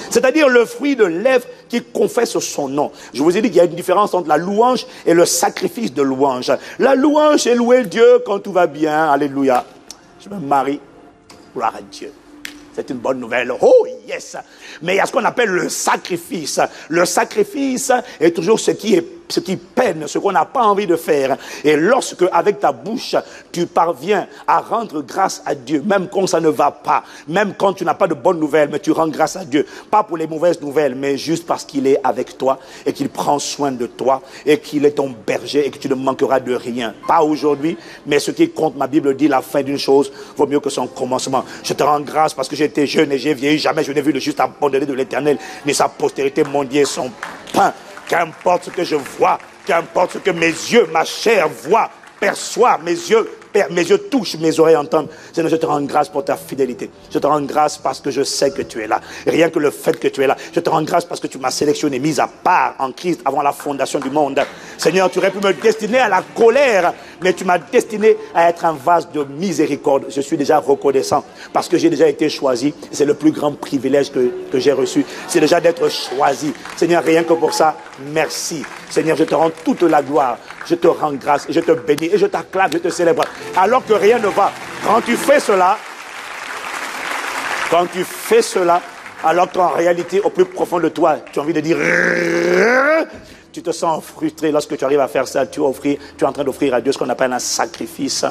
C'est-à-dire le fruit de lèvres qui confesse son nom. Je vous ai dit qu'il y a une différence entre la louange et le sacrifice de louange. La louange, c'est louer Dieu quand tout va bien. Alléluia. Je me marie. Gloire à Dieu. C'est une bonne nouvelle. Oh yes. Mais il y a ce qu'on appelle le sacrifice. Le sacrifice est toujours ce qui peine, ce qu'on n'a pas envie de faire. Et lorsque, avec ta bouche, tu parviens à rendre grâce à Dieu, même quand ça ne va pas, même quand tu n'as pas de bonnes nouvelles, mais tu rends grâce à Dieu. Pas pour les mauvaises nouvelles, mais juste parce qu'il est avec toi et qu'il prend soin de toi et qu'il est ton berger et que tu ne manqueras de rien. Pas aujourd'hui, mais ce qui compte, ma Bible dit, la fin d'une chose vaut mieux que son commencement. Je te rends grâce parce que j'étais jeune et j'ai vieilli. Jamais je n'ai vu le juste abandonné de l'Éternel, ni sa postérité mendier son pain. Qu'importe ce que je vois, qu'importe ce que mes yeux, ma chair voient, perçois, mes yeux touchent, mes oreilles entendent. Seigneur, je te rends grâce pour ta fidélité. Je te rends grâce parce que je sais que tu es là. Rien que le fait que tu es là. Je te rends grâce parce que tu m'as sélectionné, mis à part en Christ avant la fondation du monde. Seigneur, tu aurais pu me destiner à la colère, mais tu m'as destiné à être un vase de miséricorde. Je suis déjà reconnaissant parce que j'ai déjà été choisi. C'est le plus grand privilège que j'ai reçu. C'est déjà d'être choisi. Seigneur, rien que pour ça, merci. Seigneur, je te rends toute la gloire. Je te rends grâce, et je te bénis, et je t'acclame, je te célèbre. Alors que rien ne va, quand tu fais cela, alors qu'en réalité, au plus profond de toi, tu as envie de dire, tu te sens frustré lorsque tu arrives à faire ça, tu es en train d'offrir à Dieu ce qu'on appelle un sacrifice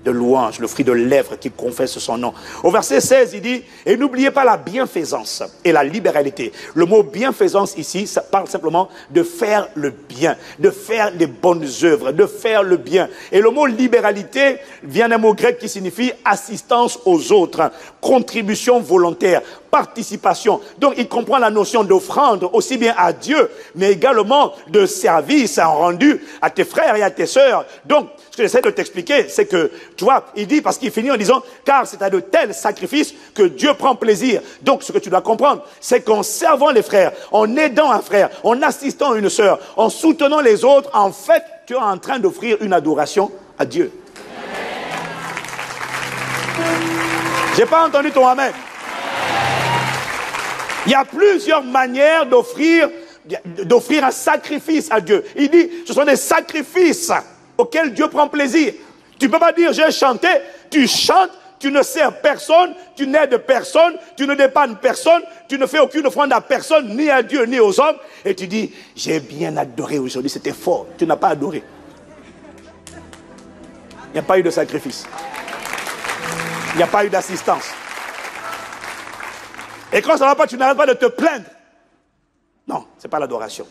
de louange, le fruit de lèvres qui confesse son nom. Au verset 16, il dit, et n'oubliez pas la bienfaisance et la libéralité. Le mot bienfaisance ici, ça parle simplement de faire le bien, de faire les bonnes œuvres, de faire le bien. Et le mot libéralité vient d'un mot grec qui signifie assistance aux autres, contribution volontaire, participation. Donc il comprend la notion d'offrande aussi bien à Dieu, mais également de service rendu à tes frères et à tes sœurs. Donc ce que j'essaie de t'expliquer, c'est que, tu vois, il dit, parce qu'il finit en disant, car c'est à de tels sacrifices que Dieu prend plaisir. Donc ce que tu dois comprendre, c'est qu'en servant les frères, en aidant un frère, en assistant une sœur, en soutenant les autres, en fait, tu es en train d'offrir une adoration à Dieu. J'ai pas entendu ton amen. Il y a plusieurs manières d'offrir un sacrifice à Dieu. Il dit, ce sont des sacrifices auxquels Dieu prend plaisir. Tu ne peux pas dire, j'ai chanté, tu chantes, tu ne sers personne, tu n'aides personne, tu ne dépannes personne, tu ne fais aucune offrande à personne, ni à Dieu, ni aux hommes, et tu dis, j'ai bien adoré aujourd'hui, c'était fort. Tu n'as pas adoré. Il n'y a pas eu de sacrifice. Il n'y a pas eu d'assistance. Et quand ça ne va pas, tu n'arrêtes pas de te plaindre. Non, ce n'est pas l'adoration.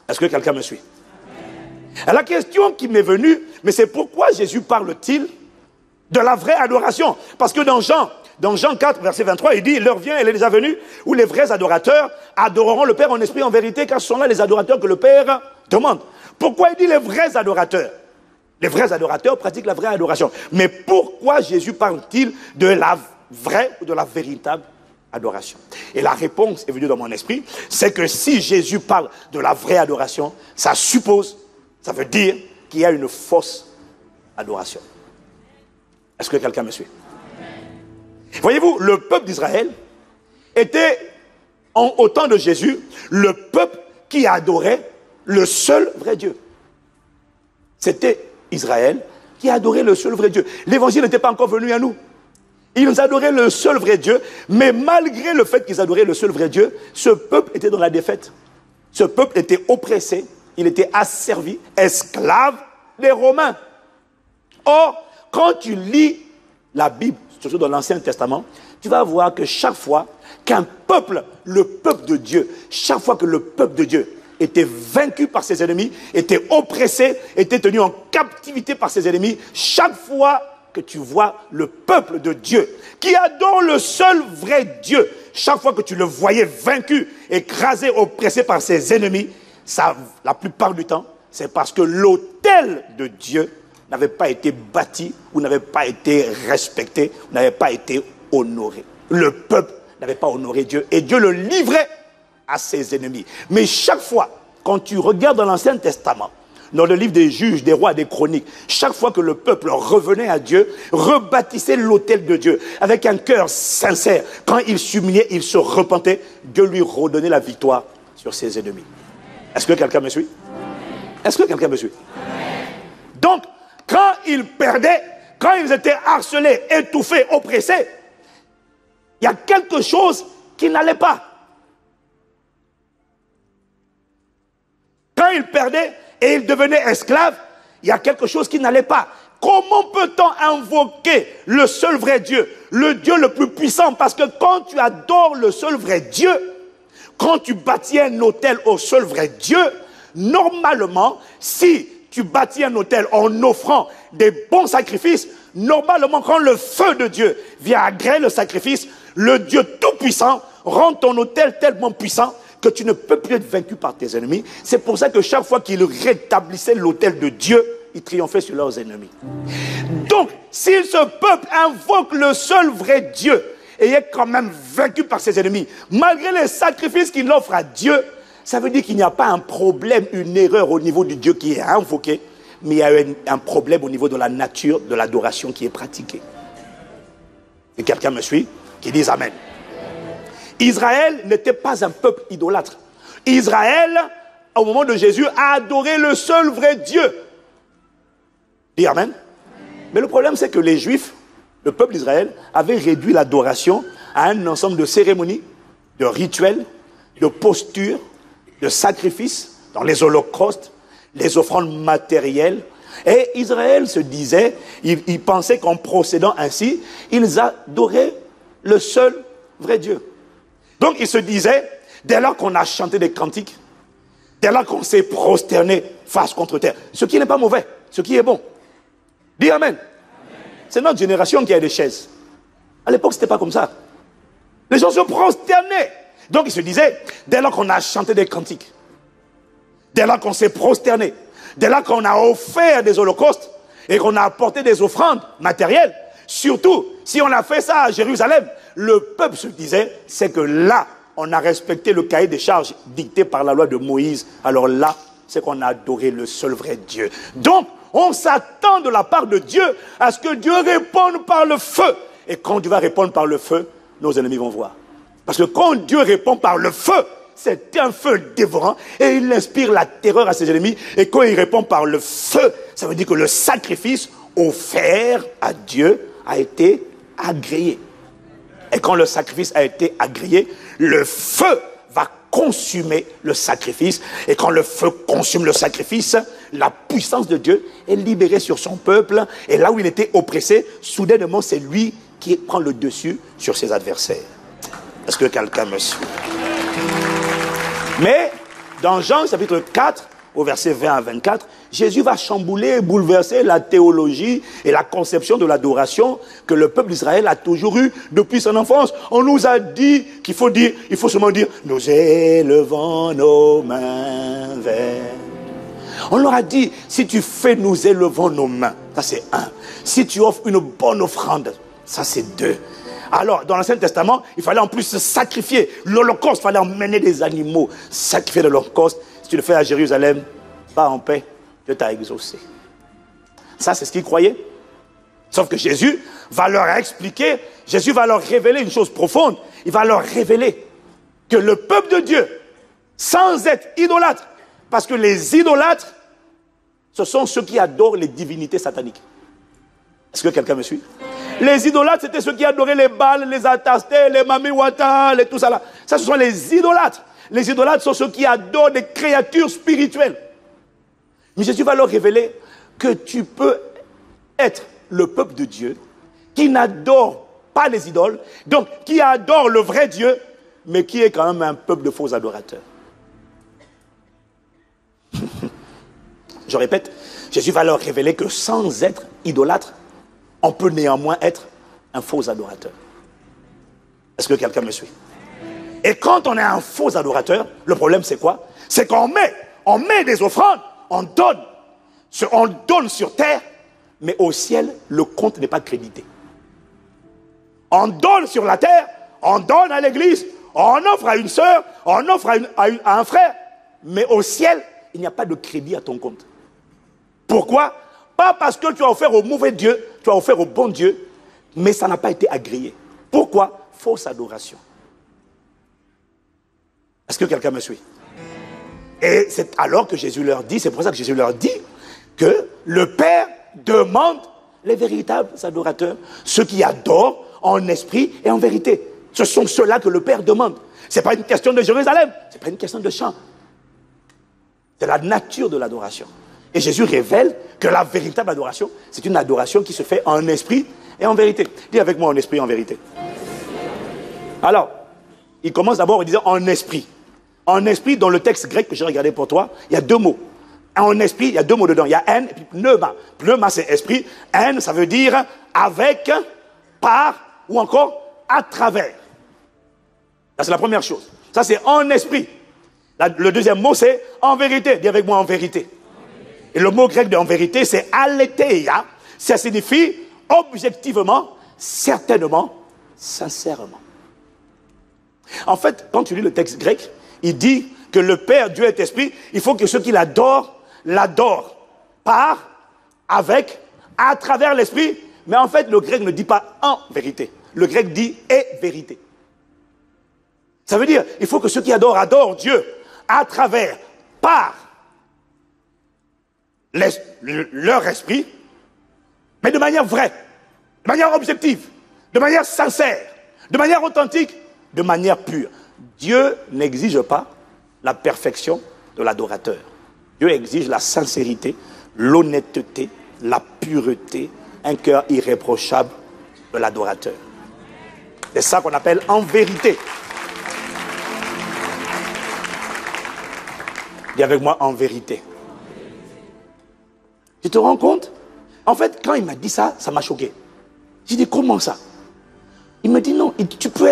Est-ce que quelqu'un me suit? Et la question qui m'est venue, mais c'est pourquoi Jésus parle-t-il de la vraie adoration? Parce que dans Jean 4, verset 23, il dit, l'heure vient, elle est déjà venue, où les vrais adorateurs adoreront le Père en esprit, en vérité, car ce sont là les adorateurs que le Père demande. Pourquoi il dit les vrais adorateurs? Les vrais adorateurs pratiquent la vraie adoration. Mais pourquoi Jésus parle-t-il de la vraie ou de la véritable adoration? Et la réponse est venue dans mon esprit, c'est que si Jésus parle de la vraie adoration, ça veut dire qu'il y a une fausse adoration. Est-ce que quelqu'un me suit? Voyez-vous, le peuple d'Israël était, au temps de Jésus, le peuple qui adorait le seul vrai Dieu. C'était Israël qui adorait le seul vrai Dieu. L'évangile n'était pas encore venu à nous. Ils adoraient le seul vrai Dieu, mais malgré le fait qu'ils adoraient le seul vrai Dieu, ce peuple était dans la défaite. Ce peuple était oppressé, il était asservi, esclave des Romains. Or, quand tu lis la Bible, surtout dans l'Ancien Testament, tu vas voir que chaque fois qu'un peuple, le peuple de Dieu, chaque fois que le peuple de Dieu était vaincu par ses ennemis, était oppressé, était tenu en captivité par ses ennemis, chaque fois que tu vois le peuple de Dieu, qui adore le seul vrai Dieu, chaque fois que tu le voyais vaincu, écrasé, oppressé par ses ennemis, ça, la plupart du temps, c'est parce que l'autel de Dieu n'avait pas été bâti, ou n'avait pas été respecté, ou n'avait pas été honoré. Le peuple n'avait pas honoré Dieu, et Dieu le livrait à ses ennemis. Mais chaque fois, quand tu regardes dans l'Ancien Testament, dans le livre des juges, des rois, des chroniques, chaque fois que le peuple revenait à Dieu, rebâtissait l'autel de Dieu avec un cœur sincère, quand il s'humiliait, il se repentait, Dieu lui redonnait la victoire sur ses ennemis. Est-ce que quelqu'un me suit? Est-ce que quelqu'un me suit? Donc, quand ils perdaient, quand ils étaient harcelés, étouffés, oppressés, il y a quelque chose qui n'allait pas. Quand ils perdaient et ils devenaient esclaves, il y a quelque chose qui n'allait pas. Comment peut-on invoquer le seul vrai Dieu, le Dieu le plus puissant? Parce que quand tu adores le seul vrai Dieu, quand tu bâtis un autel au seul vrai Dieu, normalement, si tu bâtis un autel en offrant des bons sacrifices, normalement, quand le feu de Dieu vient agréer le sacrifice, le Dieu tout-puissant rend ton autel tellement puissant que tu ne peux plus être vaincu par tes ennemis. C'est pour ça que chaque fois qu'il rétablissait l'autel de Dieu, ils triomphaient sur leurs ennemis. Donc, si ce peuple invoque le seul vrai Dieu et est quand même vaincu par ses ennemis, malgré les sacrifices qu'il offre à Dieu, ça veut dire qu'il n'y a pas un problème, une erreur au niveau du Dieu qui est invoqué, mais il y a un problème au niveau de la nature de l'adoration qui est pratiquée. Et quelqu'un me suit, qui dise Amen. Israël n'était pas un peuple idolâtre. Israël, au moment de Jésus, a adoré le seul vrai Dieu. Dis Amen. Mais le problème, c'est que les Juifs, le peuple d'Israël, avait réduit l'adoration à un ensemble de cérémonies, de rituels, de postures, de sacrifices, dans les holocaustes, les offrandes matérielles. Et Israël se disait, il pensait qu'en procédant ainsi, ils adoraient le seul vrai Dieu. Donc il se disait, dès lors qu'on a chanté des cantiques, dès lors qu'on s'est prosterné face contre terre, ce qui n'est pas mauvais, ce qui est bon. Dis Amen. C'est notre génération qui a des chaises. À l'époque, ce n'était pas comme ça. Les gens se prosternaient. Donc il se disait, dès lors qu'on a chanté des cantiques, dès lors qu'on s'est prosterné, dès lors qu'on a offert des holocaustes et qu'on a apporté des offrandes matérielles, surtout si on a fait ça à Jérusalem, le peuple se disait, c'est que là, on a respecté le cahier des charges dicté par la loi de Moïse. Alors là, c'est qu'on a adoré le seul vrai Dieu. Donc, on s'attend de la part de Dieu à ce que Dieu réponde par le feu. Et quand Dieu va répondre par le feu, nos ennemis vont voir. Parce que quand Dieu répond par le feu, c'est un feu dévorant et il inspire la terreur à ses ennemis. Et quand il répond par le feu, ça veut dire que le sacrifice offert à Dieu a été agréé. Et quand le sacrifice a été agréé, le feu va consumer le sacrifice. Et quand le feu consume le sacrifice, la puissance de Dieu est libérée sur son peuple. Et là où il était oppressé, soudainement, c'est lui qui prend le dessus sur ses adversaires. Est-ce que quelqu'un me suit? Mais, dans Jean chapitre 4, au verset 20 à 24, Jésus va chambouler, bouleverser la théologie et la conception de l'adoration que le peuple d'Israël a toujours eu depuis son enfance. On nous a dit qu'il faut dire, il faut seulement dire, nous élevons nos mains vers. On leur a dit, si tu fais, nous élevons nos mains. Ça c'est un. Si tu offres une bonne offrande, ça c'est deux. Alors, dans l'Ancien Testament, il fallait en plus se sacrifier. L'Holocauste, il fallait emmener des animaux, sacrifier de l'Holocauste. Si tu le fais à Jérusalem, va en paix, Dieu t'a exaucé. Ça, c'est ce qu'ils croyaient. Sauf que Jésus va leur expliquer, Jésus va leur révéler une chose profonde. Il va leur révéler que le peuple de Dieu, sans être idolâtre, parce que les idolâtres, ce sont ceux qui adorent les divinités sataniques. Est-ce que quelqu'un me suit? Les idolâtres, c'était ceux qui adoraient les Baals, les Atastés, les Mamiwata, tout ça là. Ça, ce sont les idolâtres. Les idolâtres sont ceux qui adorent des créatures spirituelles. Mais Jésus va leur révéler que tu peux être le peuple de Dieu qui n'adore pas les idoles, donc qui adore le vrai Dieu, mais qui est quand même un peuple de faux adorateurs. Je répète, Jésus va leur révéler que sans être idolâtre, on peut néanmoins être un faux adorateur. Est-ce que quelqu'un me suit? Et quand on est un faux adorateur, le problème c'est quoi? C'est qu'on met des offrandes, on donne sur terre, mais au ciel, le compte n'est pas crédité. On donne sur la terre, on donne à l'église, on offre à une sœur, on offre à un frère, mais au ciel, il n'y a pas de crédit à ton compte. Pourquoi? Pas parce que tu as offert au mauvais Dieu, tu as offert au bon Dieu, mais ça n'a pas été agréé. Pourquoi? Fausse adoration. Est-ce que quelqu'un me suit? Et c'est alors que Jésus leur dit, c'est pour ça que Jésus leur dit que le Père demande les véritables adorateurs, ceux qui adorent en esprit et en vérité. Ce sont ceux-là que le Père demande. Ce n'est pas une question de Jérusalem, ce n'est pas une question de chant. C'est la nature de l'adoration. Et Jésus révèle que la véritable adoration, c'est une adoration qui se fait en esprit et en vérité. Dis avec moi en esprit et en vérité. Alors, il commence d'abord en disant en esprit. En esprit, dans le texte grec que j'ai regardé pour toi, il y a deux mots. En esprit, il y a deux mots dedans. Il y a en et puis pneuma. Pneuma, c'est esprit. En, ça veut dire avec, par ou encore à travers. Ça, c'est la première chose. Ça, c'est en esprit. Le deuxième mot, c'est en vérité. Dis avec moi en vérité. Et le mot grec de en vérité, c'est aletheia. Ça signifie objectivement, certainement, sincèrement. En fait, quand tu lis le texte grec, il dit que le Père, Dieu est esprit, il faut que ceux qui l'adorent, l'adorent par, avec, à travers l'esprit. Mais en fait, le grec ne dit pas en vérité. Le grec dit et vérité. Ça veut dire, il faut que ceux qui adorent, adorent Dieu à travers, par leur esprit, mais de manière vraie, de manière objective, de manière sincère, de manière authentique, de manière pure. Dieu n'exige pas la perfection de l'adorateur. Dieu exige la sincérité, l'honnêteté, la pureté, un cœur irréprochable de l'adorateur. C'est ça qu'on appelle en vérité. Dis avec moi en vérité. Tu te rends compte? En fait, quand il m'a dit ça, ça m'a choqué. J'ai dit comment ça? Il me dit non, tu peux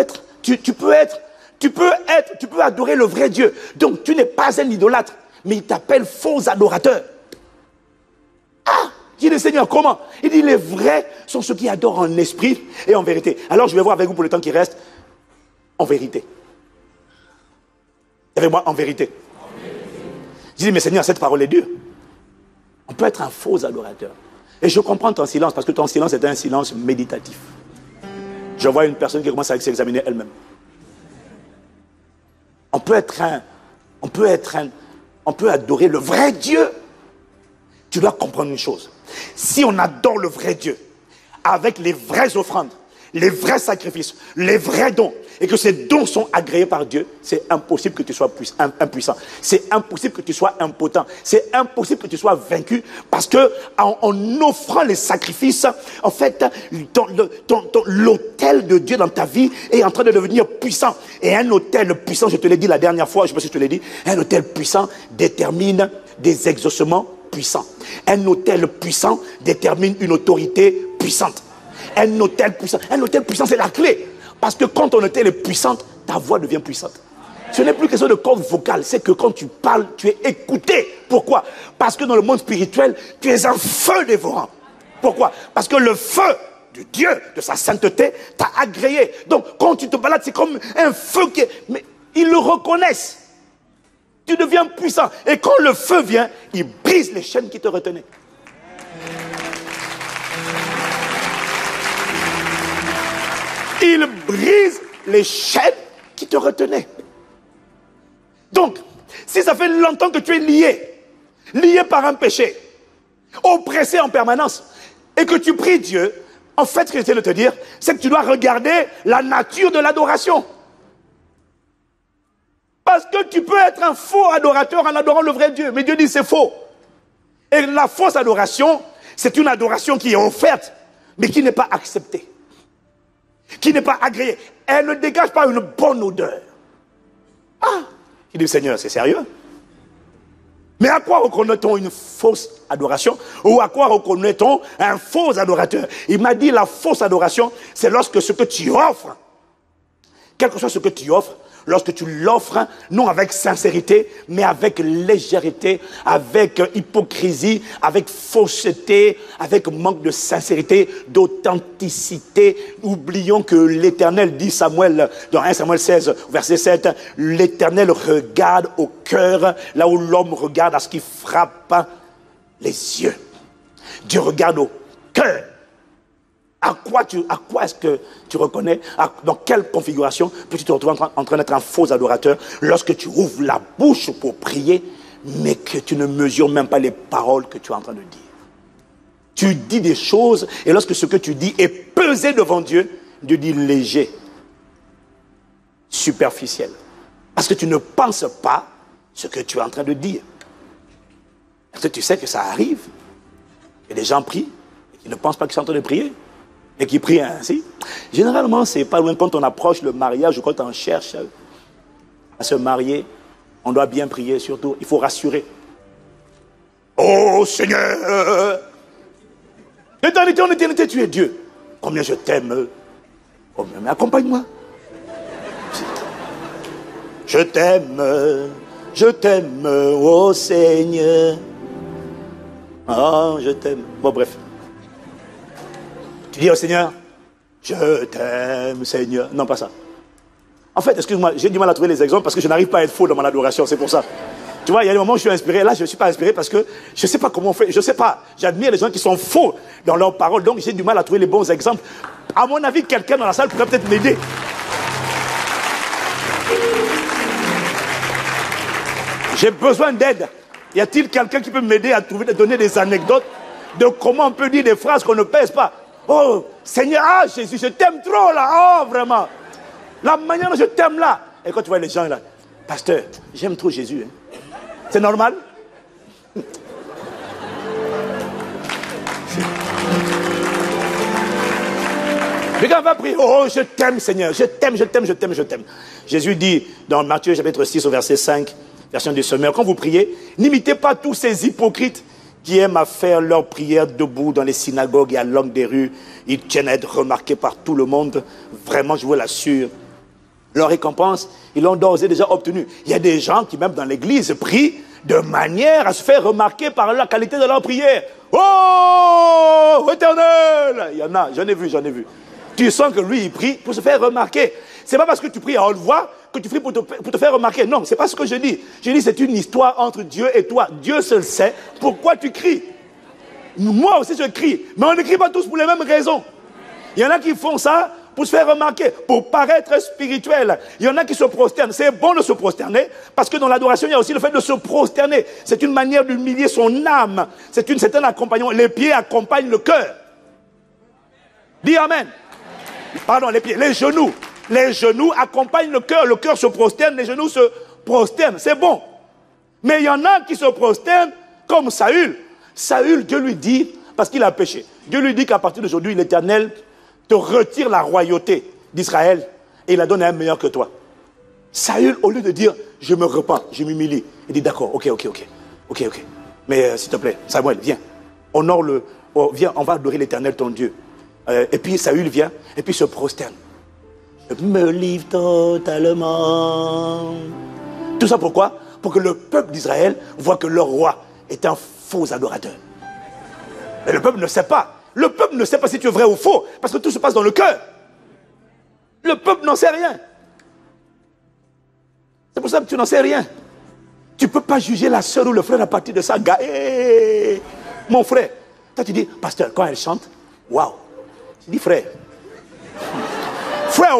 adorer le vrai Dieu. Donc tu n'es pas un idolâtre, mais il t'appelle faux adorateur. Ah! J'ai dit Seigneur, comment? Il dit les vrais sont ceux qui adorent en esprit et en vérité. Alors je vais voir avec vous pour le temps qui reste, en vérité. Avec moi, en vérité. Je dis mais Seigneur, cette parole est dure. On peut être un faux adorateur. Et je comprends ton silence, parce que ton silence est un silence méditatif. Je vois une personne qui commence à s'examiner elle-même. On peut adorer le vrai Dieu. Tu dois comprendre une chose. Si on adore le vrai Dieu, avec les vraies offrandes, les vrais sacrifices, les vrais dons, et que ces dons sont agréés par Dieu, c'est impossible que tu sois impuissant. C'est impossible que tu sois impotent. C'est impossible que tu sois vaincu, parce que en offrant les sacrifices, en fait, l'autel de Dieu dans ta vie est en train de devenir puissant. Et un autel puissant, je te l'ai dit la dernière fois, je ne sais pas si je te l'ai dit, un autel puissant détermine des exaucements puissants. Un autel puissant détermine une autorité puissante. Un autel puissant, c'est la clé. Parce que quand ton autel est puissante, ta voix devient puissante. Ce n'est plus question de corde vocale, c'est que quand tu parles, tu es écouté. Pourquoi? Parce que dans le monde spirituel, tu es un feu dévorant. Pourquoi? Parce que le feu de Dieu, de sa sainteté, t'a agréé. Donc quand tu te balades, c'est comme un feu qui est... Mais ils le reconnaissent. Tu deviens puissant. Et quand le feu vient, il brise les chaînes qui te retenaient. Il brise les chaînes qui te retenaient. Donc, si ça fait longtemps que tu es lié par un péché, oppressé en permanence, et que tu pries Dieu, en fait, ce que j'essaie de te dire, c'est que tu dois regarder la nature de l'adoration. Parce que tu peux être un faux adorateur en adorant le vrai Dieu, mais Dieu dit c'est faux. Et la fausse adoration, c'est une adoration qui est offerte, mais qui n'est pas acceptée. Qui n'est pas agréée. Elle ne dégage pas une bonne odeur. Ah, il dit Seigneur, c'est sérieux? Mais à quoi reconnaît-on une fausse adoration? Ou à quoi reconnaît-on un faux adorateur? Il m'a dit la fausse adoration, c'est lorsque ce que tu offres, quel que soit ce que tu offres, lorsque tu l'offres, non avec sincérité, mais avec légèreté, avec hypocrisie, avec fausseté, avec manque de sincérité, d'authenticité. Oublions que l'Éternel dit Samuel, dans 1 Samuel 16, verset 7, l'Éternel regarde au cœur, là où l'homme regarde à ce qui frappe les yeux. Dieu regarde au cœur. À quoi est-ce que tu reconnais, dans quelle configuration peux-tu te retrouver en train d'être un faux adorateur lorsque tu ouvres la bouche pour prier, mais que tu ne mesures même pas les paroles que tu es en train de dire. Tu dis des choses, et lorsque ce que tu dis est pesé devant Dieu, Dieu dit léger, superficiel. Parce que tu ne penses pas ce que tu es en train de dire. Parce que tu sais que ça arrive, et les gens prient, et qu'ils ne pensent pas qu'ils sont en train de prier. Et qui prie ainsi. Généralement, c'est pas loin quand on approche le mariage ou quand on cherche à se marier, on doit bien prier surtout. Il faut rassurer. Oh Seigneur, d'éternité en éternité, tu es Dieu. Combien je t'aime. Oh, mais accompagne-moi. Je t'aime, oh Seigneur. Ah, je t'aime. Bon, bref. Tu dis au Seigneur, je t'aime, Seigneur. Non, pas ça. En fait, excuse-moi, j'ai du mal à trouver les exemples parce que je n'arrive pas à être faux dans mon adoration, c'est pour ça. Tu vois, il y a des moments où je suis inspiré. Là, je ne suis pas inspiré parce que je ne sais pas comment on fait. Je ne sais pas. J'admire les gens qui sont faux dans leurs paroles. Donc, j'ai du mal à trouver les bons exemples. À mon avis, quelqu'un dans la salle pourrait peut-être m'aider. J'ai besoin d'aide. Y a-t-il quelqu'un qui peut m'aider à trouver, à donner des anecdotes de comment on peut dire des phrases qu'on ne pèse pas? Oh, Seigneur, ah, Jésus, je t'aime trop là. Oh, vraiment. La manière dont je t'aime là. Et quand tu vois les gens là, pasteur, j'aime trop Jésus. Hein. C'est normal? Mais quand on va prier, oh, je t'aime Seigneur, je t'aime, je t'aime, je t'aime, je t'aime. Jésus dit dans Matthieu chapitre 6 au verset 5, version du Semeur, quand vous priez, n'imitez pas tous ces hypocrites qui aiment à faire leurs prières debout dans les synagogues et à l'angle des rues. Ils tiennent à être remarqués par tout le monde. Vraiment, je vous l'assure. Leur récompense, ils l'ont d'ores et déjà obtenue. Il y a des gens qui, même dans l'église, prient de manière à se faire remarquer par la qualité de leur prière. Oh, Éternel! Il y en a, j'en ai vu. Tu sens que lui, il prie pour se faire remarquer. C'est pas parce que tu pries à haute voix que tu pries pour te faire remarquer. Non, c'est pas ce que je dis. Je dis c'est une histoire entre Dieu et toi. Dieu seul sait pourquoi tu cries. Moi aussi, je crie. Mais on ne crie pas tous pour les mêmes raisons. Il y en a qui font ça pour se faire remarquer, pour paraître spirituel. Il y en a qui se prosternent. C'est bon de se prosterner, parce que dans l'adoration, il y a aussi le fait de se prosterner. C'est une manière d'humilier son âme. C'est un accompagnement. Les pieds accompagnent le cœur. Dis Amen. Pardon, les pieds, les genoux. Les genoux accompagnent le cœur se prosterne, les genoux se prosternent. C'est bon. Mais il y en a qui se prosternent comme Saül. Saül, Dieu lui dit, parce qu'il a péché, Dieu lui dit qu'à partir d'aujourd'hui, l'Éternel te retire la royauté d'Israël et il la donne à un meilleur que toi. Saül, au lieu de dire, je me repens, je m'humilie, il dit, d'accord, ok. Mais s'il te plaît, Samuel, viens. Viens, on va adorer l'Éternel, ton Dieu. Et puis Saül vient, et puis se prosterne. Je me livre totalement. Tout ça pourquoi? Pour que le peuple d'Israël voit que leur roi est un faux adorateur. Mais le peuple ne sait pas. Le peuple ne sait pas si tu es vrai ou faux, parce que tout se passe dans le cœur. Le peuple n'en sait rien. C'est pour ça que tu n'en sais rien. Tu ne peux pas juger la sœur ou le frère à partir de ça. Hey, mon frère. Toi tu dis, pasteur, quand elle chante, waouh. Tu dis, frère. Frère,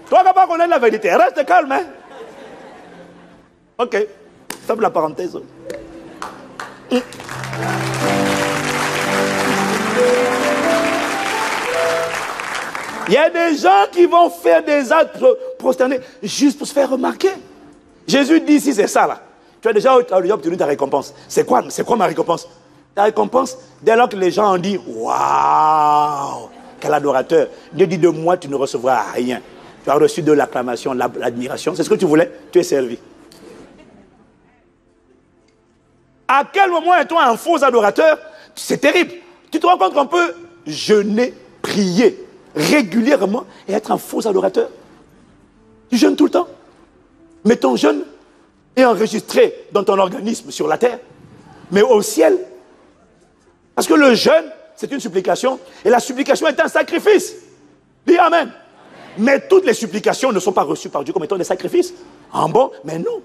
toi qui n'as pas connaître la vérité, reste calme. Hein? Ok, ferme la parenthèse. Il y a des gens qui vont faire des actes prosternés juste pour se faire remarquer. Jésus dit, si c'est ça là, tu as déjà obtenu ta récompense. C'est quoi ma récompense? Ta récompense, dès lors que les gens ont dit, waouh, quel adorateur. Dieu dit, de moi, tu ne recevras rien. Tu as reçu de l'acclamation, l'admiration. C'est ce que tu voulais, tu es servi. À quel moment est-on un faux adorateur? C'est terrible. Tu te rends compte qu'on peut jeûner, prier régulièrement et être un faux adorateur? Tu jeûnes tout le temps, mais ton jeûne est enregistré dans ton organisme sur la terre, mais au ciel. Parce que le jeûne, c'est une supplication, et la supplication est un sacrifice. Dis Amen. Mais toutes les supplications ne sont pas reçues par Dieu comme étant des sacrifices. En bon, mais non.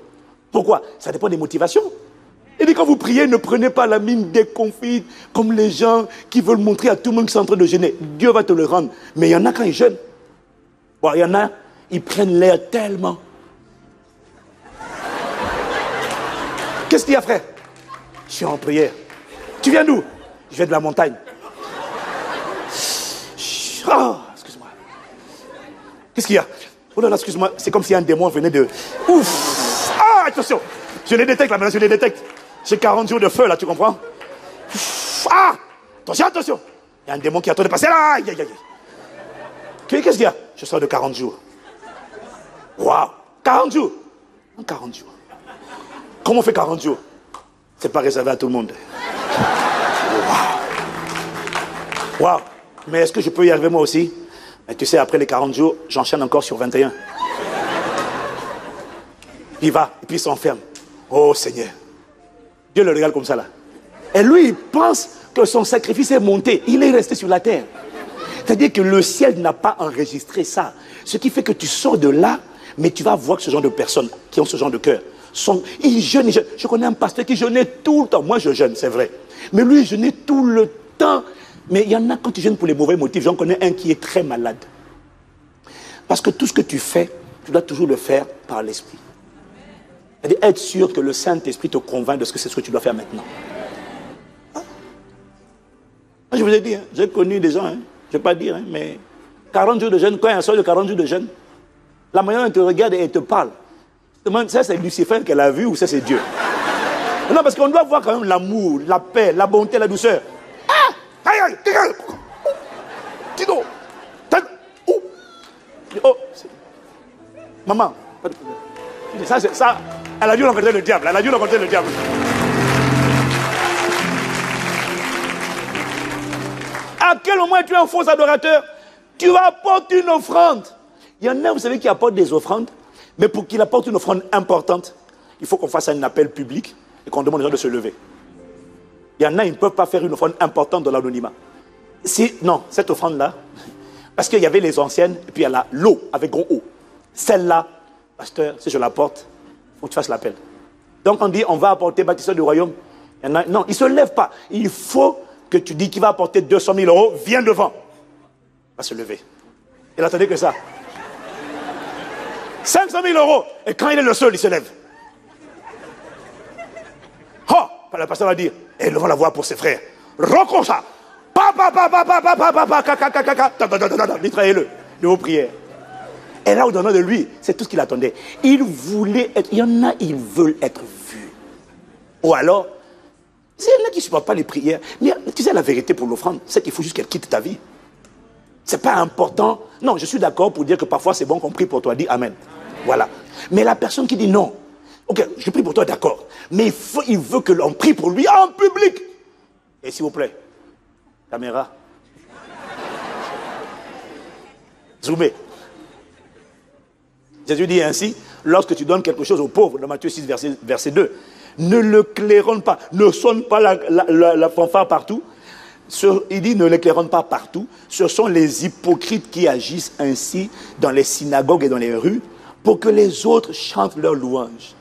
Pourquoi? Ça dépend des motivations. Il dit, quand vous priez, ne prenez pas la mine déconfite, comme les gens qui veulent montrer à tout le monde qu'ils sont en train de jeûner. Dieu va te le rendre. Mais il y en a quand ils jeûnent. Bon, il y en a, ils prennent l'air tellement. Qu'est-ce qu'il y a, frère? Je suis en prière. Tu viens d'où? Je viens de la montagne. Oh, excuse-moi. Qu'est-ce qu'il y a? Oh là là, excuse-moi. C'est comme si un démon venait de... Ouf! Ah, attention! Je les détecte là, maintenant, je les détecte. J'ai 40 jours de feu là, tu comprends? Ah! Attention! Il y a un démon qui attend de passer là! Aïe, aïe, aïe. Qu'est-ce qu'il y a? Je sors de 40 jours. Waouh! 40 jours! 40 jours. Comment on fait 40 jours? C'est pas réservé à tout le monde. Waouh! Waouh! Mais est-ce que je peux y arriver moi aussi? Mais tu sais, après les 40 jours, j'enchaîne encore sur 21. Il va, et puis il s'enferme. Oh Seigneur. Dieu le regarde comme ça là. Et lui, il pense que son sacrifice est monté. Il est resté sur la terre. C'est-à-dire que le ciel n'a pas enregistré ça. Ce qui fait que tu sors de là, mais tu vas voir que ce genre de personnes qui ont ce genre de cœur, ils jeûnent, ils jeûnent. Je connais un pasteur qui jeûnait tout le temps. Moi, je jeûne, c'est vrai. Mais lui, il jeûnait tout le temps. Mais il y en a quand tu jeûnes pour les mauvais motifs. J'en connais un qui est très malade. Parce que tout ce que tu fais, tu dois toujours le faire par l'esprit. C'est-à-dire être sûr que le Saint-Esprit te convainc de ce que c'est ce que tu dois faire maintenant. Hein? Moi, je vous ai dit, hein, j'ai connu des gens, hein, je ne vais pas dire, hein, mais 40 jours de jeûne, quand il y a un soir de 40 jours de jeûne, la manière dont elle te regarde et elle te parle. Ça, c'est Lucifer qu'elle a vu ou ça, c'est Dieu? Non, parce qu'on doit voir quand même l'amour, la paix, la bonté, la douceur. Ah! Aïe, aïe, aïe! Tino! Oh! Maman, ça, elle a dû rencontrer le diable. Elle a dû rencontrer le diable. À quel moment tu es un faux adorateur? Tu vas apporter une offrande. Il y en a, vous savez, qui apportent des offrandes, mais pour qu'il apporte une offrande importante, il faut qu'on fasse un appel public et qu'on demande aux gens de se lever. Il y en a, ils ne peuvent pas faire une offrande importante dans l'anonymat. Non, cette offrande-là, parce qu'il y avait les anciennes, et puis il y a l'eau avec gros O. Celle-là, pasteur, si je l'apporte, il faut que tu fasses l'appel. Donc on dit, on va apporter bâtisseur du royaume. Il y en a, non, il ne se lève pas. Il faut que tu dis qu'il va apporter 200 000 euros, viens devant. Il va se lever. Il n'attendait que ça. 500 000 euros. Et quand il est le seul, il se lève. Oh, le pasteur va dire, élevons la voix pour ses frères. Recocha. Mitraillez-le de vos prières. Et là, au-dedans de lui, c'est tout ce qu'il attendait. Il voulait être. Il y en a, ils veulent être vus. Ou alors, il y en a qui ne supportent pas les prières. Mais tu sais, la vérité pour l'offrande, c'est qu'il faut juste qu'elle quitte ta vie. C'est pas important. Non, je suis d'accord pour dire que parfois c'est bon qu'on prie pour toi. Dis Amen. Voilà. Mais la personne qui dit non, ok, je prie pour toi, d'accord. Mais il veut que l'on prie pour lui en public. Et s'il vous plaît, caméra. Zoomez. Jésus dit ainsi, lorsque tu donnes quelque chose aux pauvres, dans Matthieu 6, verset 2, ne le claironne pas, ne sonne pas la fanfare partout. Il dit ne le claironne pas partout. Ce sont les hypocrites qui agissent ainsi dans les synagogues et dans les rues pour que les autres chantent leurs louanges.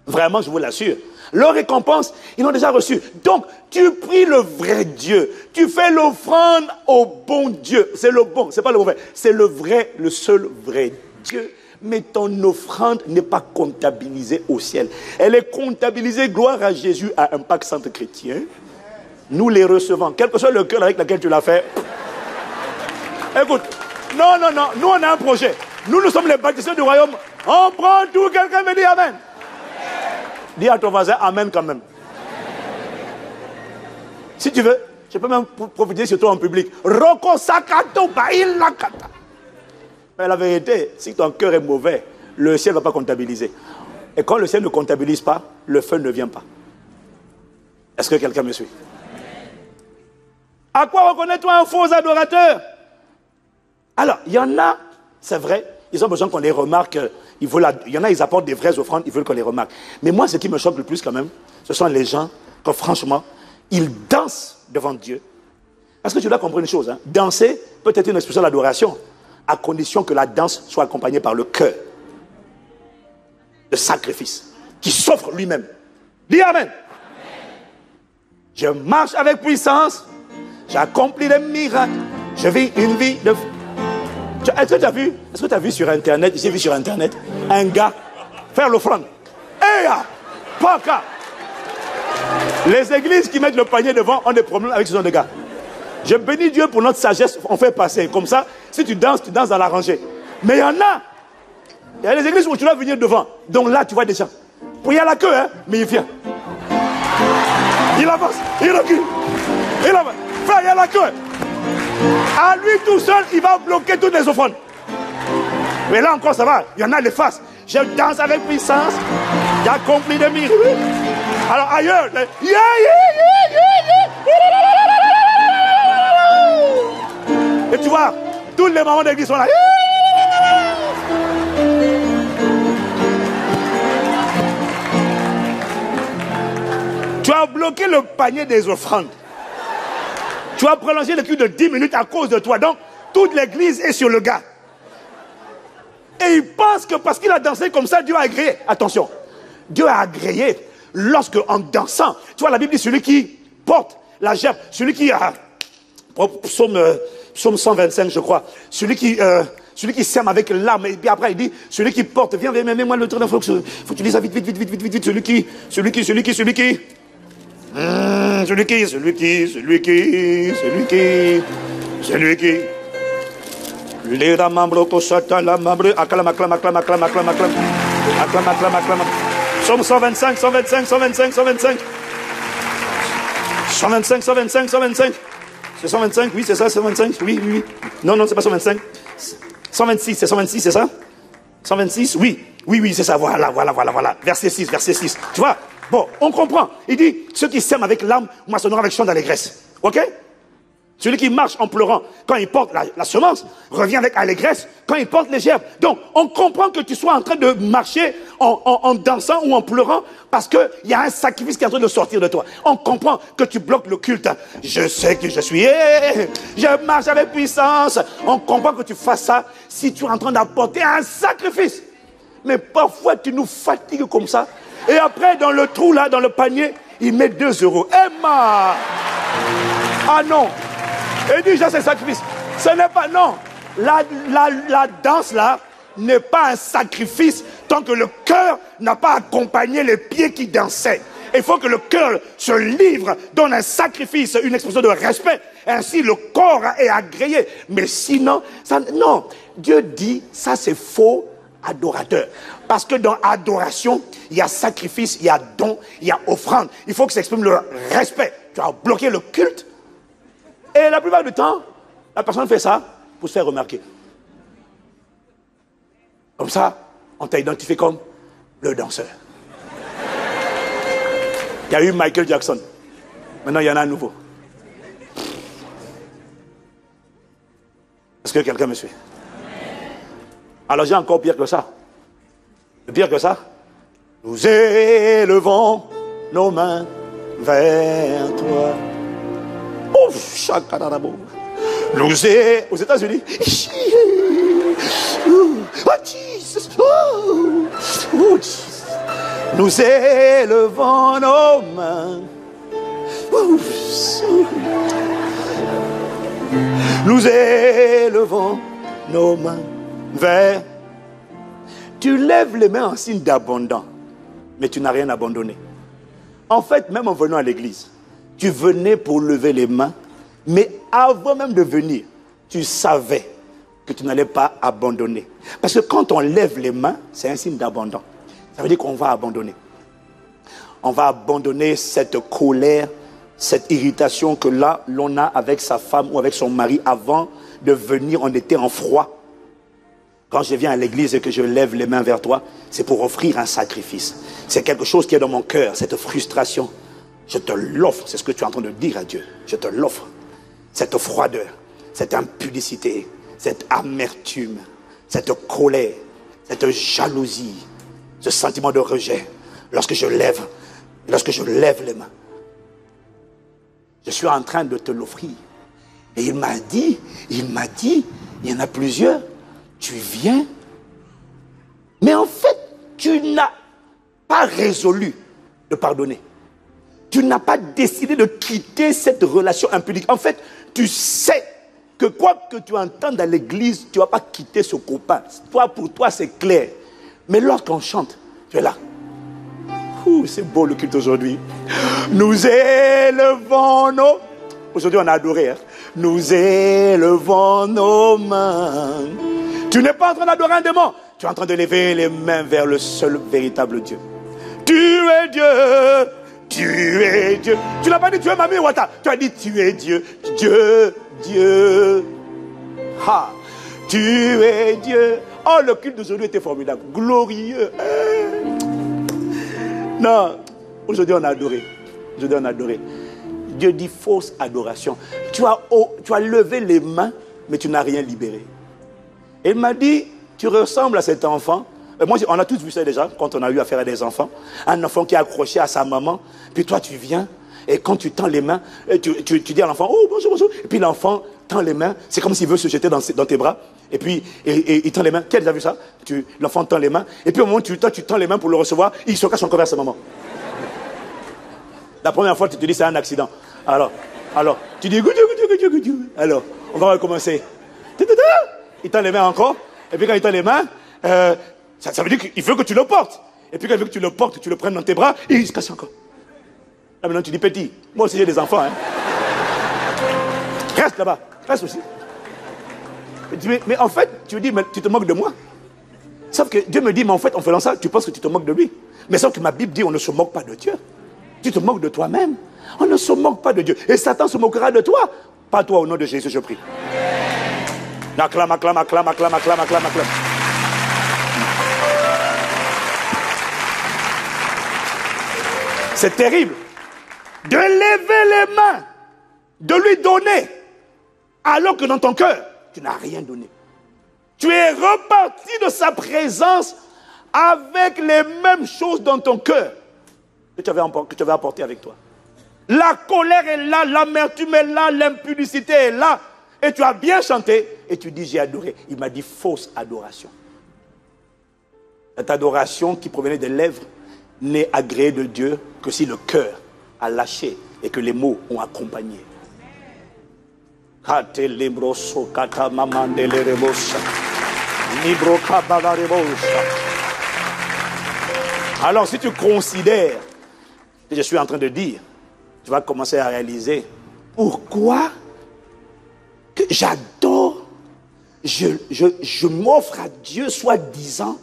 Vraiment, je vous l'assure. Leur récompense, ils l'ont déjà reçue. Donc, tu pries le vrai Dieu. Tu fais l'offrande au bon Dieu. C'est le bon, c'est pas le mauvais. C'est le vrai, le seul vrai Dieu. Mais ton offrande n'est pas comptabilisée au ciel. Elle est comptabilisée, gloire à Jésus, à Impact Centre Chrétien. Nous les recevons, quel que soit le cœur avec lequel tu l'as fait. Écoute, non, nous on a un projet. Nous sommes les bâtisseurs du royaume. On prend tout, quelqu'un me dit Amen. Dis à ton voisin Amen quand même. Si tu veux, je peux même profiter sur toi en public. Roko sakato bailakata. Mais la vérité, si ton cœur est mauvais, le ciel ne va pas comptabiliser. Et quand le ciel ne comptabilise pas, le feu ne vient pas. Est-ce que quelqu'un me suit? À quoi reconnais-tu un faux adorateur? Alors, il y en a, c'est vrai, ils ont besoin qu'on les remarque. Il y en a, ils apportent des vraies offrandes, ils veulent qu'on les remarque. Mais moi, ce qui me choque le plus quand même, ce sont les gens que franchement, ils dansent devant Dieu. Parce que tu dois comprendre une chose, hein, danser peut être une expression d'adoration, à condition que la danse soit accompagnée par le cœur. Le sacrifice, qui s'offre lui-même. Dis Amen. Amen. Je marche avec puissance. J'accomplis des miracles. Je vis une vie de... Est-ce que tu as vu sur Internet, j'ai vu sur Internet, un gars faire l'offrande. Les églises qui mettent le panier devant ont des problèmes avec ce genre de gars. Je bénis Dieu pour notre sagesse, on fait passer. Comme ça, si tu danses dans la rangée. Mais il y en a. Il y a des églises où tu dois venir devant. Donc là, tu vois des gens. Il y a la queue, hein, mais il vient. Il avance, il recule. Il avance. Frère, il y a la queue. À lui tout seul, il va bloquer toutes les offrandes. Mais là encore, ça va. Il y en a les faces. Je danse avec puissance. J'accomplis des miracles. Alors ailleurs, et tu vois, tous les mamans d'église sont là. Tu as bloqué le panier des offrandes. Tu as prolongé le culte de 10 minutes à cause de toi. Donc, toute l'église est sur le gars. Et il pense que parce qu'il a dansé comme ça, Dieu a agréé. Attention, Dieu a agréé lorsque, en dansant, tu vois, la Bible dit celui qui porte la gerbe, celui qui a, psaume 125, je crois, celui qui sème avec l'âme, et puis après il dit, celui qui porte, viens, mets-moi le tour d'un faut que tu lises ça vite, celui qui, les membres cosata la membre acclame. Psaume 125. 125. C'est 125, oui, c'est ça, 125, oui. Non, c'est pas 125. 126, c'est ça 126, oui, c'est ça, voilà. Verset 6. Tu vois, bon, on comprend. Il dit, ceux qui sèment avec l'âme moissonneront avec chant d'allégresse. Ok? Celui qui marche en pleurant quand il porte la semence revient avec allégresse quand il porte les gerbes. Donc, on comprend que tu sois en train de marcher en dansant ou en pleurant parce qu'il y a un sacrifice qui est en train de sortir de toi. On comprend que tu bloques le culte. Je sais que je suis, je marche avec puissance. On comprend que tu fasses ça si tu es en train d'apporter un sacrifice. Mais parfois, tu nous fatigues comme ça. Et après, dans le trou là, dans le panier, il met 2 €. Emma! Ah non! Et déjà c'est sacrifice. Ce n'est pas, non. La danse là n'est pas un sacrifice tant que le cœur n'a pas accompagné les pieds qui dansaient. Il faut que le cœur se livre, donne un sacrifice, une expression de respect. Ainsi le corps est agréé. Mais sinon, ça, non. Dieu dit, ça c'est faux adorateur. Parce que dans adoration, il y a sacrifice, il y a don, il y a offrande. Il faut que ça exprime le respect. Tu as bloqué le culte. Et la plupart du temps, la personne fait ça pour se faire remarquer. Comme ça, on t'a identifié comme le danseur. Il y a eu Michael Jackson. Maintenant, il y en a un nouveau. Est-ce que quelqu'un me suit? Alors j'ai encore pire que ça. Le pire que ça, nous élevons nos mains vers toi. Oh, chacarabo. Nous aux États-Unis. Oh, Jesus. Oh, Jesus. Nous élevons nos mains. Oh, nous élevons nos mains vers. Tu lèves les mains en signe d'abandon, mais tu n'as rien abandonné. En fait, même en venant à l'église, tu venais pour lever les mains, mais avant même de venir, tu savais que tu n'allais pas abandonner. Parce que quand on lève les mains, c'est un signe d'abandon. Ça veut dire qu'on va abandonner. On va abandonner cette colère, cette irritation que là, l'on a avec sa femme ou avec son mari. Avant de venir, on était en froid. Quand je viens à l'église et que je lève les mains vers toi, c'est pour offrir un sacrifice. C'est quelque chose qui est dans mon cœur, cette frustration. Je te l'offre, c'est ce que tu es en train de dire à Dieu. Je te l'offre. Cette froideur, cette impudicité, cette amertume, cette colère, cette jalousie, ce sentiment de rejet. Lorsque je lève les mains, je suis en train de te l'offrir. Et il m'a dit, il y en a plusieurs, tu viens, mais en fait, tu n'as pas résolu de pardonner. Tu n'as pas décidé de quitter cette relation impudique. En fait, tu sais que quoi que tu entendes à l'église, tu ne vas pas quitter ce copain. Toi, pour toi, c'est clair. Mais lorsqu'on chante, tu es là. C'est beau le culte aujourd'hui. Nous élevons nos... Aujourd'hui, on a adoré. Hein? Nous élevons nos mains. Tu n'es pas en train d'adorer un démon. Tu es en train de lever les mains vers le seul véritable Dieu. Tu es Dieu. Tu es Dieu. Tu n'as pas dit tu es Mami Wata. Tu as dit tu es Dieu. Dieu. Ha. Tu es Dieu. Oh, le culte d'aujourd'hui était formidable. Glorieux. Non. Aujourd'hui, on a adoré. Aujourd'hui, on a adoré. Dieu dit fausse adoration. Tu as levé les mains, mais tu n'as rien libéré. Il m'a dit, tu ressembles à cet enfant Moi, on a tous vu ça déjà, quand on a eu affaire à des enfants. Un enfant qui est accroché à sa maman, puis toi, tu viens, et quand tu tends les mains, tu dis à l'enfant, oh, bonjour, bonjour. Et puis l'enfant tend les mains, c'est comme s'il veut se jeter dans tes bras. Et puis, il tend les mains. Qui a déjà vu ça? L'enfant tend les mains. Et puis, au moment où tu tends les mains pour le recevoir, il se cache encore vers sa maman. La première fois, tu te dis, c'est un accident. Alors, tu dis, alors, on va recommencer. Il tend les mains encore. Et puis, quand il tend les mains, ça veut dire qu'il veut que tu le portes. Et puis, quand il veut que tu le portes, tu le prennes dans tes bras, et il se cache encore. Là, maintenant, tu dis, petit. Moi aussi, j'ai des enfants. Hein. Reste là-bas. Reste aussi. Mais en fait, tu dis, mais tu te moques de moi. Sauf que Dieu me dit, mais en fait, en faisant ça, tu penses que tu te moques de lui. Mais sauf que ma Bible dit, on ne se moque pas de Dieu. Tu te moques de toi-même. On ne se moque pas de Dieu. Et Satan se moquera de toi. Pas toi, au nom de Jésus, je prie. Acclame, acclame, acclame, acclame, acclame, acclame, acclame. C'est terrible de lever les mains, de lui donner, alors que dans ton cœur, tu n'as rien donné. Tu es reparti de sa présence avec les mêmes choses dans ton cœur que tu avais apporté avec toi. La colère est là, l'amertume est là, l'impudicité est là. Et tu as bien chanté et tu dis j'ai adoré. Il m'a dit fausse adoration. Cette adoration qui provenait des lèvres n'est agréée de Dieu que si le cœur a lâché et que les mots ont accompagné. Alors si tu considères ce que je suis en train de dire, tu vas commencer à réaliser pourquoi que j'adore, je m'offre à Dieu soi-disant,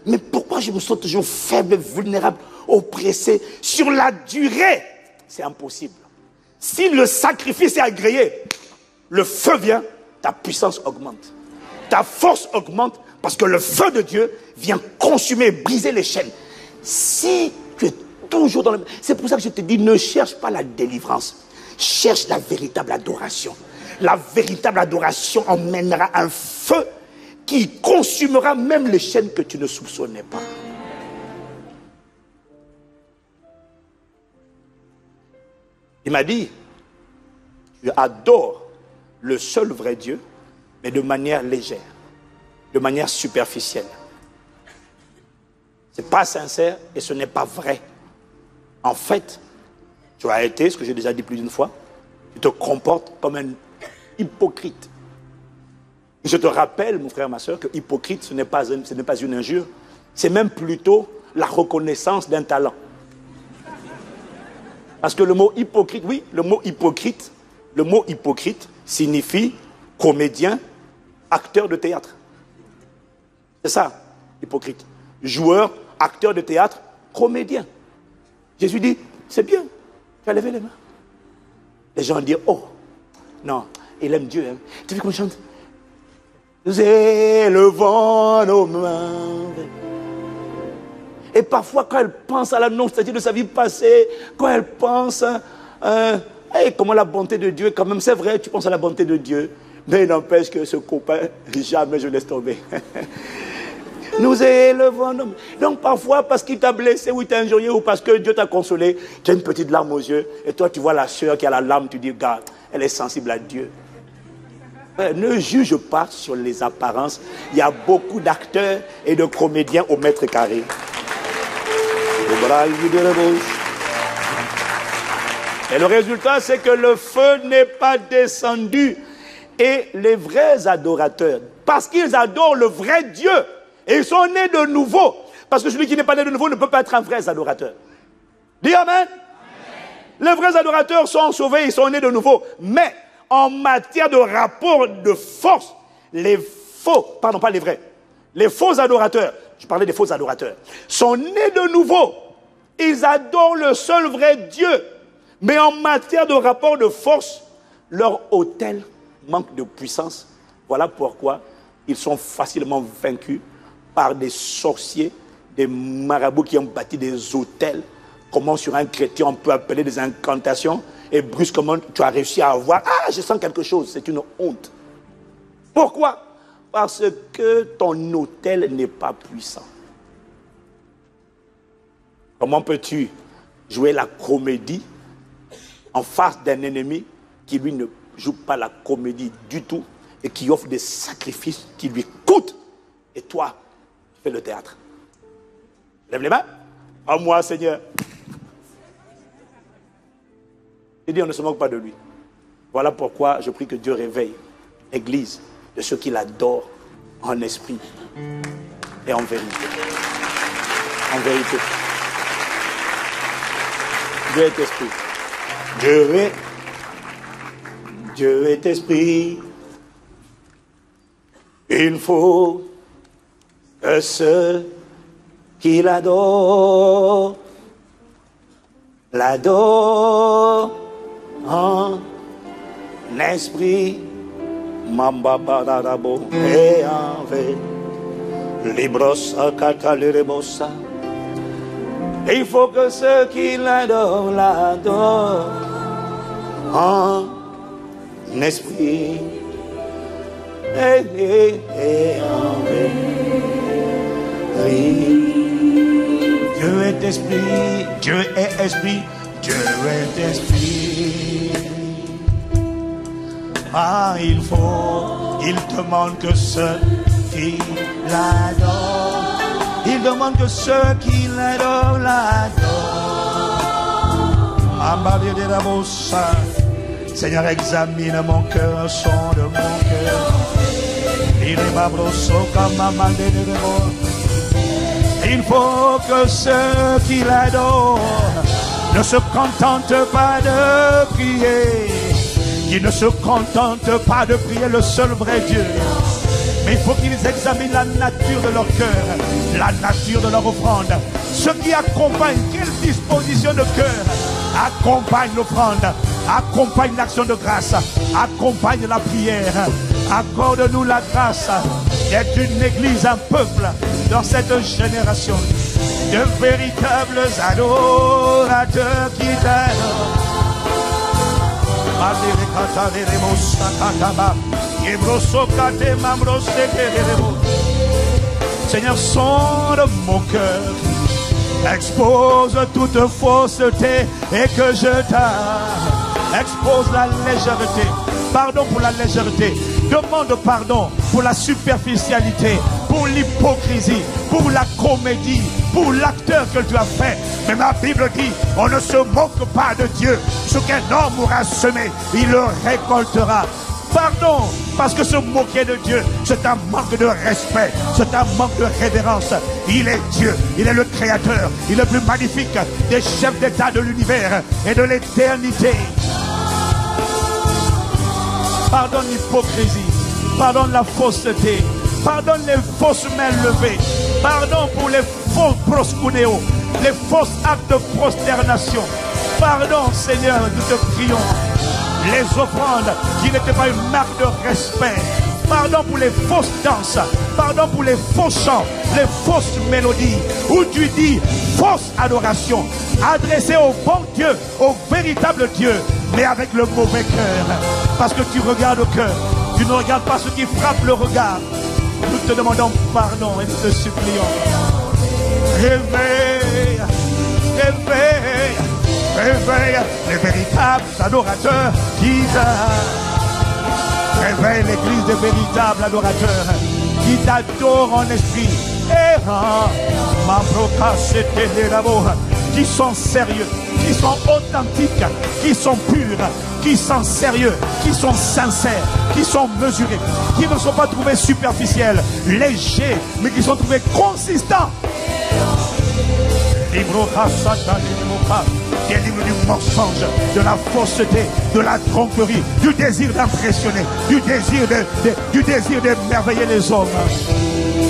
mais pourquoi je me sens toujours faible, vulnérable, oppressé sur la durée? C'est impossible. Si le sacrifice est agréé, le feu vient, ta puissance augmente. Ta force augmente parce que le feu de Dieu vient consumer, briser les chaînes. Si tu es toujours dans le... C'est pour ça que je te dis, ne cherche pas la délivrance. Cherche la véritable adoration. La véritable adoration emmènera un feu qui consumera même les chaînes que tu ne soupçonnais pas. Il m'a dit, tu adores le seul vrai Dieu, mais de manière légère, de manière superficielle. Ce n'est pas sincère et ce n'est pas vrai. En fait, tu as été, ce que j'ai déjà dit plus d'une fois, tu te comportes comme un hypocrite. Je te rappelle, mon frère, ma soeur, que hypocrite, ce n'est pas une injure. C'est même plutôt la reconnaissance d'un talent. Parce que le mot hypocrite, oui, le mot hypocrite signifie comédien, acteur de théâtre. C'est ça, hypocrite. Joueur, acteur de théâtre, comédien. Jésus dit, c'est bien, tu as levé les mains. Les gens disent, oh, non, il aime Dieu. Hein. Tu vois comment il chante? Nous élevons nos mains. Et parfois, quand elle pense à la nostalgie de sa vie passée, quand elle pense comment la bonté de Dieu, quand même, c'est vrai, tu penses à la bonté de Dieu, mais il n'empêche que ce copain, jamais je laisse tomber. Nous élevons nos mains. Donc parfois, parce qu'il t'a blessé ou il t'a injurié ou parce que Dieu t'a consolé, tu as une petite larme aux yeux, et toi tu vois la sœur qui a la larme, tu dis, regarde, elle est sensible à Dieu. Ne juge pas sur les apparences. Il y a beaucoup d'acteurs et de comédiens au mètre carré. Et le résultat, c'est que le feu n'est pas descendu. Et les vrais adorateurs, parce qu'ils adorent le vrai Dieu, et ils sont nés de nouveau. Parce que celui qui n'est pas né de nouveau ne peut pas être un vrai adorateur. Dis Amen. Les vrais adorateurs sont sauvés, ils sont nés de nouveau. Mais en matière de rapport de force, les faux, pardon, pas les vrais, les faux adorateurs, je parlais des faux adorateurs, sont nés de nouveau. Ils adorent le seul vrai Dieu. Mais en matière de rapport de force, leur autel manque de puissance. Voilà pourquoi ils sont facilement vaincus par des sorciers, des marabouts qui ont bâti des autels. Comment sur un chrétien on peut appeler des incantations et brusquement tu as réussi à avoir, ah je sens quelque chose, c'est une honte. Pourquoi? Parce que ton autel n'est pas puissant. Comment peux-tu jouer la comédie en face d'un ennemi qui lui ne joue pas la comédie du tout et qui offre des sacrifices qui lui coûtent? Et toi, tu fais le théâtre. Lève les mains. À moi, Seigneur. Il dit, on ne se moque pas de lui. Voilà pourquoi je prie que Dieu réveille l'Église de ceux qui l'adorent en esprit et en vérité. En vérité. Dieu est esprit. Dieu est esprit. Il faut que ceux qui l'adorent en esprit, Mambabadabo et en vérité. Librosa catalerebosa. Il faut que ceux qui l'adorent en esprit et en vérité. Dieu est esprit, Dieu est esprit, Dieu est esprit. Ah, il demande que ceux qui l'adorent, il demande que ceux qui l'adorent Seigneur, examine mon cœur, un son de mon cœur. Il faut que ceux qui l'adorent ne se contentent pas de prier, qu'ils ne se contentent pas de prier le seul vrai Dieu, mais il faut qu'ils examinent la nature de leur cœur, la nature de leur offrande. Ce qui accompagne, quelle disposition de cœur accompagne l'offrande, accompagne l'action de grâce, accompagne la prière. Accorde-nous la grâce d'être une église, un peuple dans cette génération de véritables adorateurs qui t'adorent. Seigneur, sonde mon cœur, expose toute fausseté et que je t'aime. Expose la légèreté. Pardon pour la légèreté. Demande pardon pour la superficialité, pour l'hypocrisie, pour la comédie, pour l'acteur que tu as fait. Mais ma Bible dit, on ne se moque pas de Dieu. Ce qu'un homme aura semé, il le récoltera. Pardon, parce que se moquer de Dieu, c'est un manque de respect, c'est un manque de révérence. Il est Dieu, il est le Créateur, il est le plus magnifique des chefs d'État de l'univers et de l'éternité. Pardonne l'hypocrisie, pardonne la fausseté, pardonne les fausses mains levées, pardon pour les faux proskunéos, les fausses actes de prosternation. Pardon, Seigneur, nous te prions. Les offrandes qui n'étaient pas une marque de respect. Pardon pour les fausses danses. Pardon pour les faux chants, les fausses mélodies. Où tu dis fausse adoration. Adressée au bon Dieu, au véritable Dieu, mais avec le mauvais cœur. Parce que tu regardes au cœur. Tu ne regardes pas ce qui frappe le regard. Nous te demandons pardon et nous te supplions. Réveille, réveille. Réveille les véritables adorateurs qui t'adorent. Réveille l'église des véritables adorateurs qui t'adorent en esprit et qui sont sérieux, qui sont authentiques, qui sont purs, qui sont sérieux, qui sont sincères, qui sont mesurés, qui ne sont pas trouvés superficiels, légers, mais qui sont trouvés consistants. Qui est libre du mensonge, de la fausseté, de la tromperie, du désir d'impressionner, du désir d'émerveiller les hommes.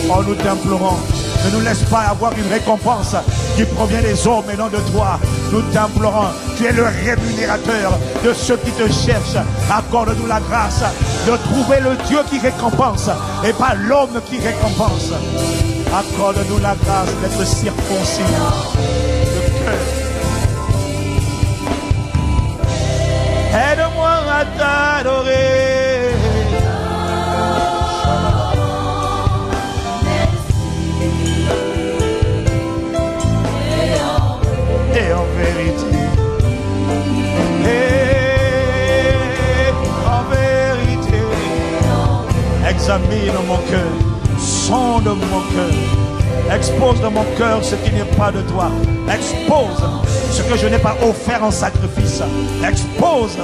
Oh, nous t'implorons, ne nous laisse pas avoir une récompense qui provient des hommes et non de toi. Nous t'implorons, tu es le rémunérateur de ceux qui te cherchent. Accorde-nous la grâce de trouver le Dieu qui récompense et pas l'homme qui récompense. Accorde-nous la grâce d'être circoncis de cœur. Aide-moi à t'adorer. Examine mon cœur, sonde mon cœur, expose dans mon cœur ce qui n'est pas de toi, expose ce que je n'ai pas offert en sacrifice, expose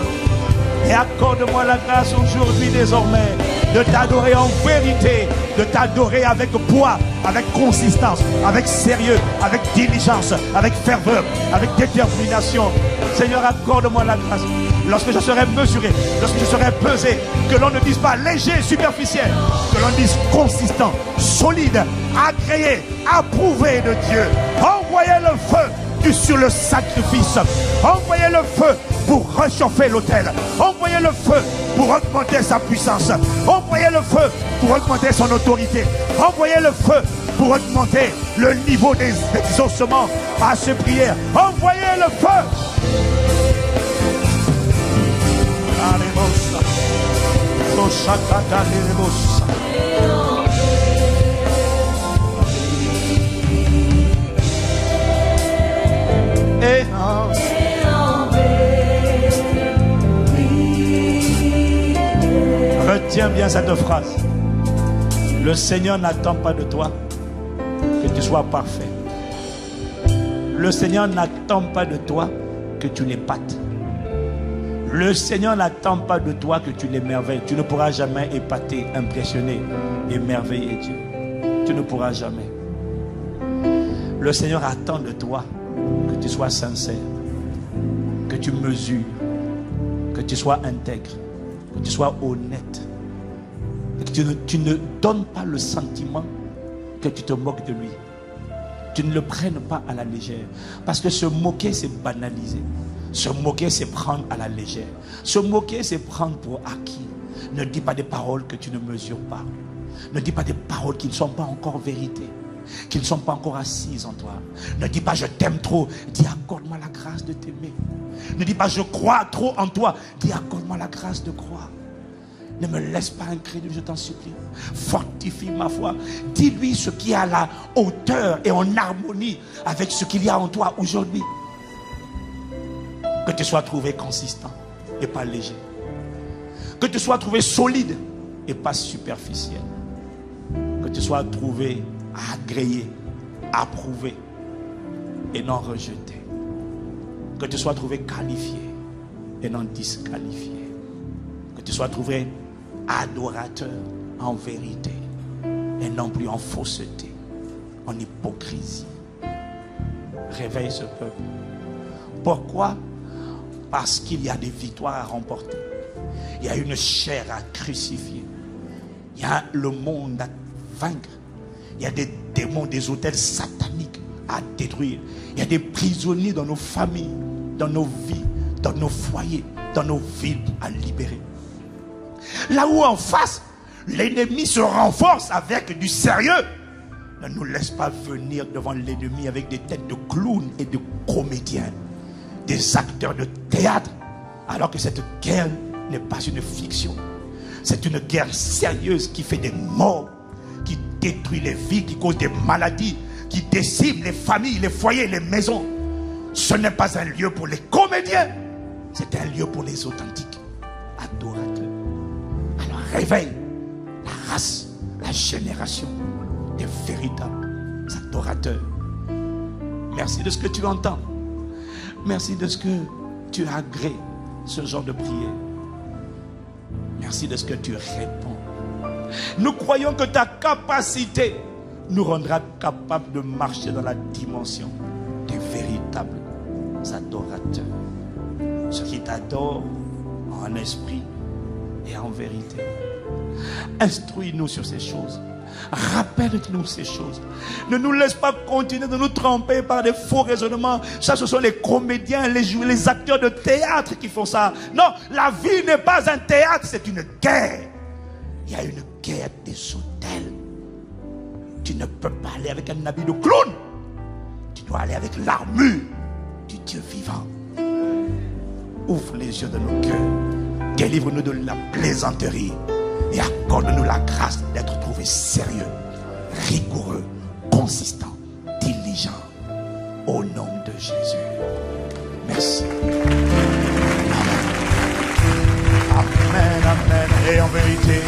et accorde-moi la grâce aujourd'hui désormais de t'adorer en vérité, de t'adorer avec poids, avec consistance, avec sérieux, avec diligence, avec ferveur, avec détermination. Seigneur, accorde-moi la grâce. Lorsque je serai mesuré, lorsque je serai pesé, que l'on ne dise pas léger, superficiel, que l'on dise consistant, solide, agréé, approuvé de Dieu. Envoyez le feu sur le sacrifice. Envoyez le feu pour réchauffer l'autel. Envoyez le feu pour augmenter sa puissance. Envoyez le feu pour augmenter son autorité. Envoyez le feu pour augmenter le niveau des exaucements à ces prières. Envoyez le feu. Retiens bien cette phrase. Le Seigneur n'attend pas de toi que tu sois parfait. Le Seigneur n'attend pas de toi que tu l'épates. Le Seigneur n'attend pas de toi que tu l'émerveilles. Tu ne pourras jamais épater, impressionner, émerveiller Dieu. Tu ne pourras jamais. Le Seigneur attend de toi que tu sois sincère, que tu mesures, que tu sois intègre, que tu sois honnête, et que tu ne donnes pas le sentiment que tu te moques de lui. Tu ne le prennes pas à la légère. Parce que se moquer, c'est banaliser. Se moquer, c'est prendre à la légère. Se moquer, c'est prendre pour acquis. Ne dis pas des paroles que tu ne mesures pas. Ne dis pas des paroles qui ne sont pas encore vérité, qui ne sont pas encore assises en toi. Ne dis pas je t'aime trop. Dis accorde-moi la grâce de t'aimer. Ne dis pas je crois trop en toi. Dis accorde-moi la grâce de croire. Ne me laisse pas incrédule, je t'en supplie. Fortifie ma foi. Dis-lui ce qui est à la hauteur et en harmonie avec ce qu'il y a en toi aujourd'hui. Que tu sois trouvé consistant et pas léger. Que tu sois trouvé solide et pas superficiel. Que tu sois trouvé agréé, approuvé et non rejeté. Que tu sois trouvé qualifié et non disqualifié. Que tu sois trouvé adorateur en vérité et non plus en fausseté, en hypocrisie. Réveille ce peuple. Pourquoi? Parce qu'il y a des victoires à remporter. Il y a une chair à crucifier. Il y a le monde à vaincre. Il y a des démons, des autels sataniques à détruire. Il y a des prisonniers dans nos familles, dans nos vies, dans nos foyers, dans nos villes à libérer. Là où en face, l'ennemi se renforce avec du sérieux. Ne nous laisse pas venir devant l'ennemi avec des têtes de clowns et de comédiens, des acteurs de théâtre, alors que cette guerre n'est pas une fiction. C'est une guerre sérieuse qui fait des morts, qui détruit les vies, qui cause des maladies, qui décime les familles, les foyers, les maisons. Ce n'est pas un lieu pour les comédiens, c'est un lieu pour les authentiques adorateurs. Alors réveille la race, la génération des véritables adorateurs. Merci de ce que tu entends. Merci de ce que tu agrées ce genre de prière. Merci de ce que tu réponds. Nous croyons que ta capacité nous rendra capables de marcher dans la dimension des véritables adorateurs. Ceux qui t'adorent en esprit et en vérité. Instruis-nous sur ces choses. Rappelle-nous ces choses. Ne nous laisse pas continuer de nous tromper par des faux raisonnements. Ça, ce sont les comédiens, les acteurs de théâtre qui font ça. Non, la vie n'est pas un théâtre, c'est une guerre. Il y a une guerre des autels. Tu ne peux pas aller avec un habit de clown. Tu dois aller avec l'armure du Dieu vivant. Ouvre les yeux de nos cœurs. Délivre-nous de la plaisanterie. Et accorde-nous la grâce d'être trouvés sérieux, rigoureux, consistants, diligents. Au nom de Jésus. Merci. Amen. Amen, amen. Et en vérité.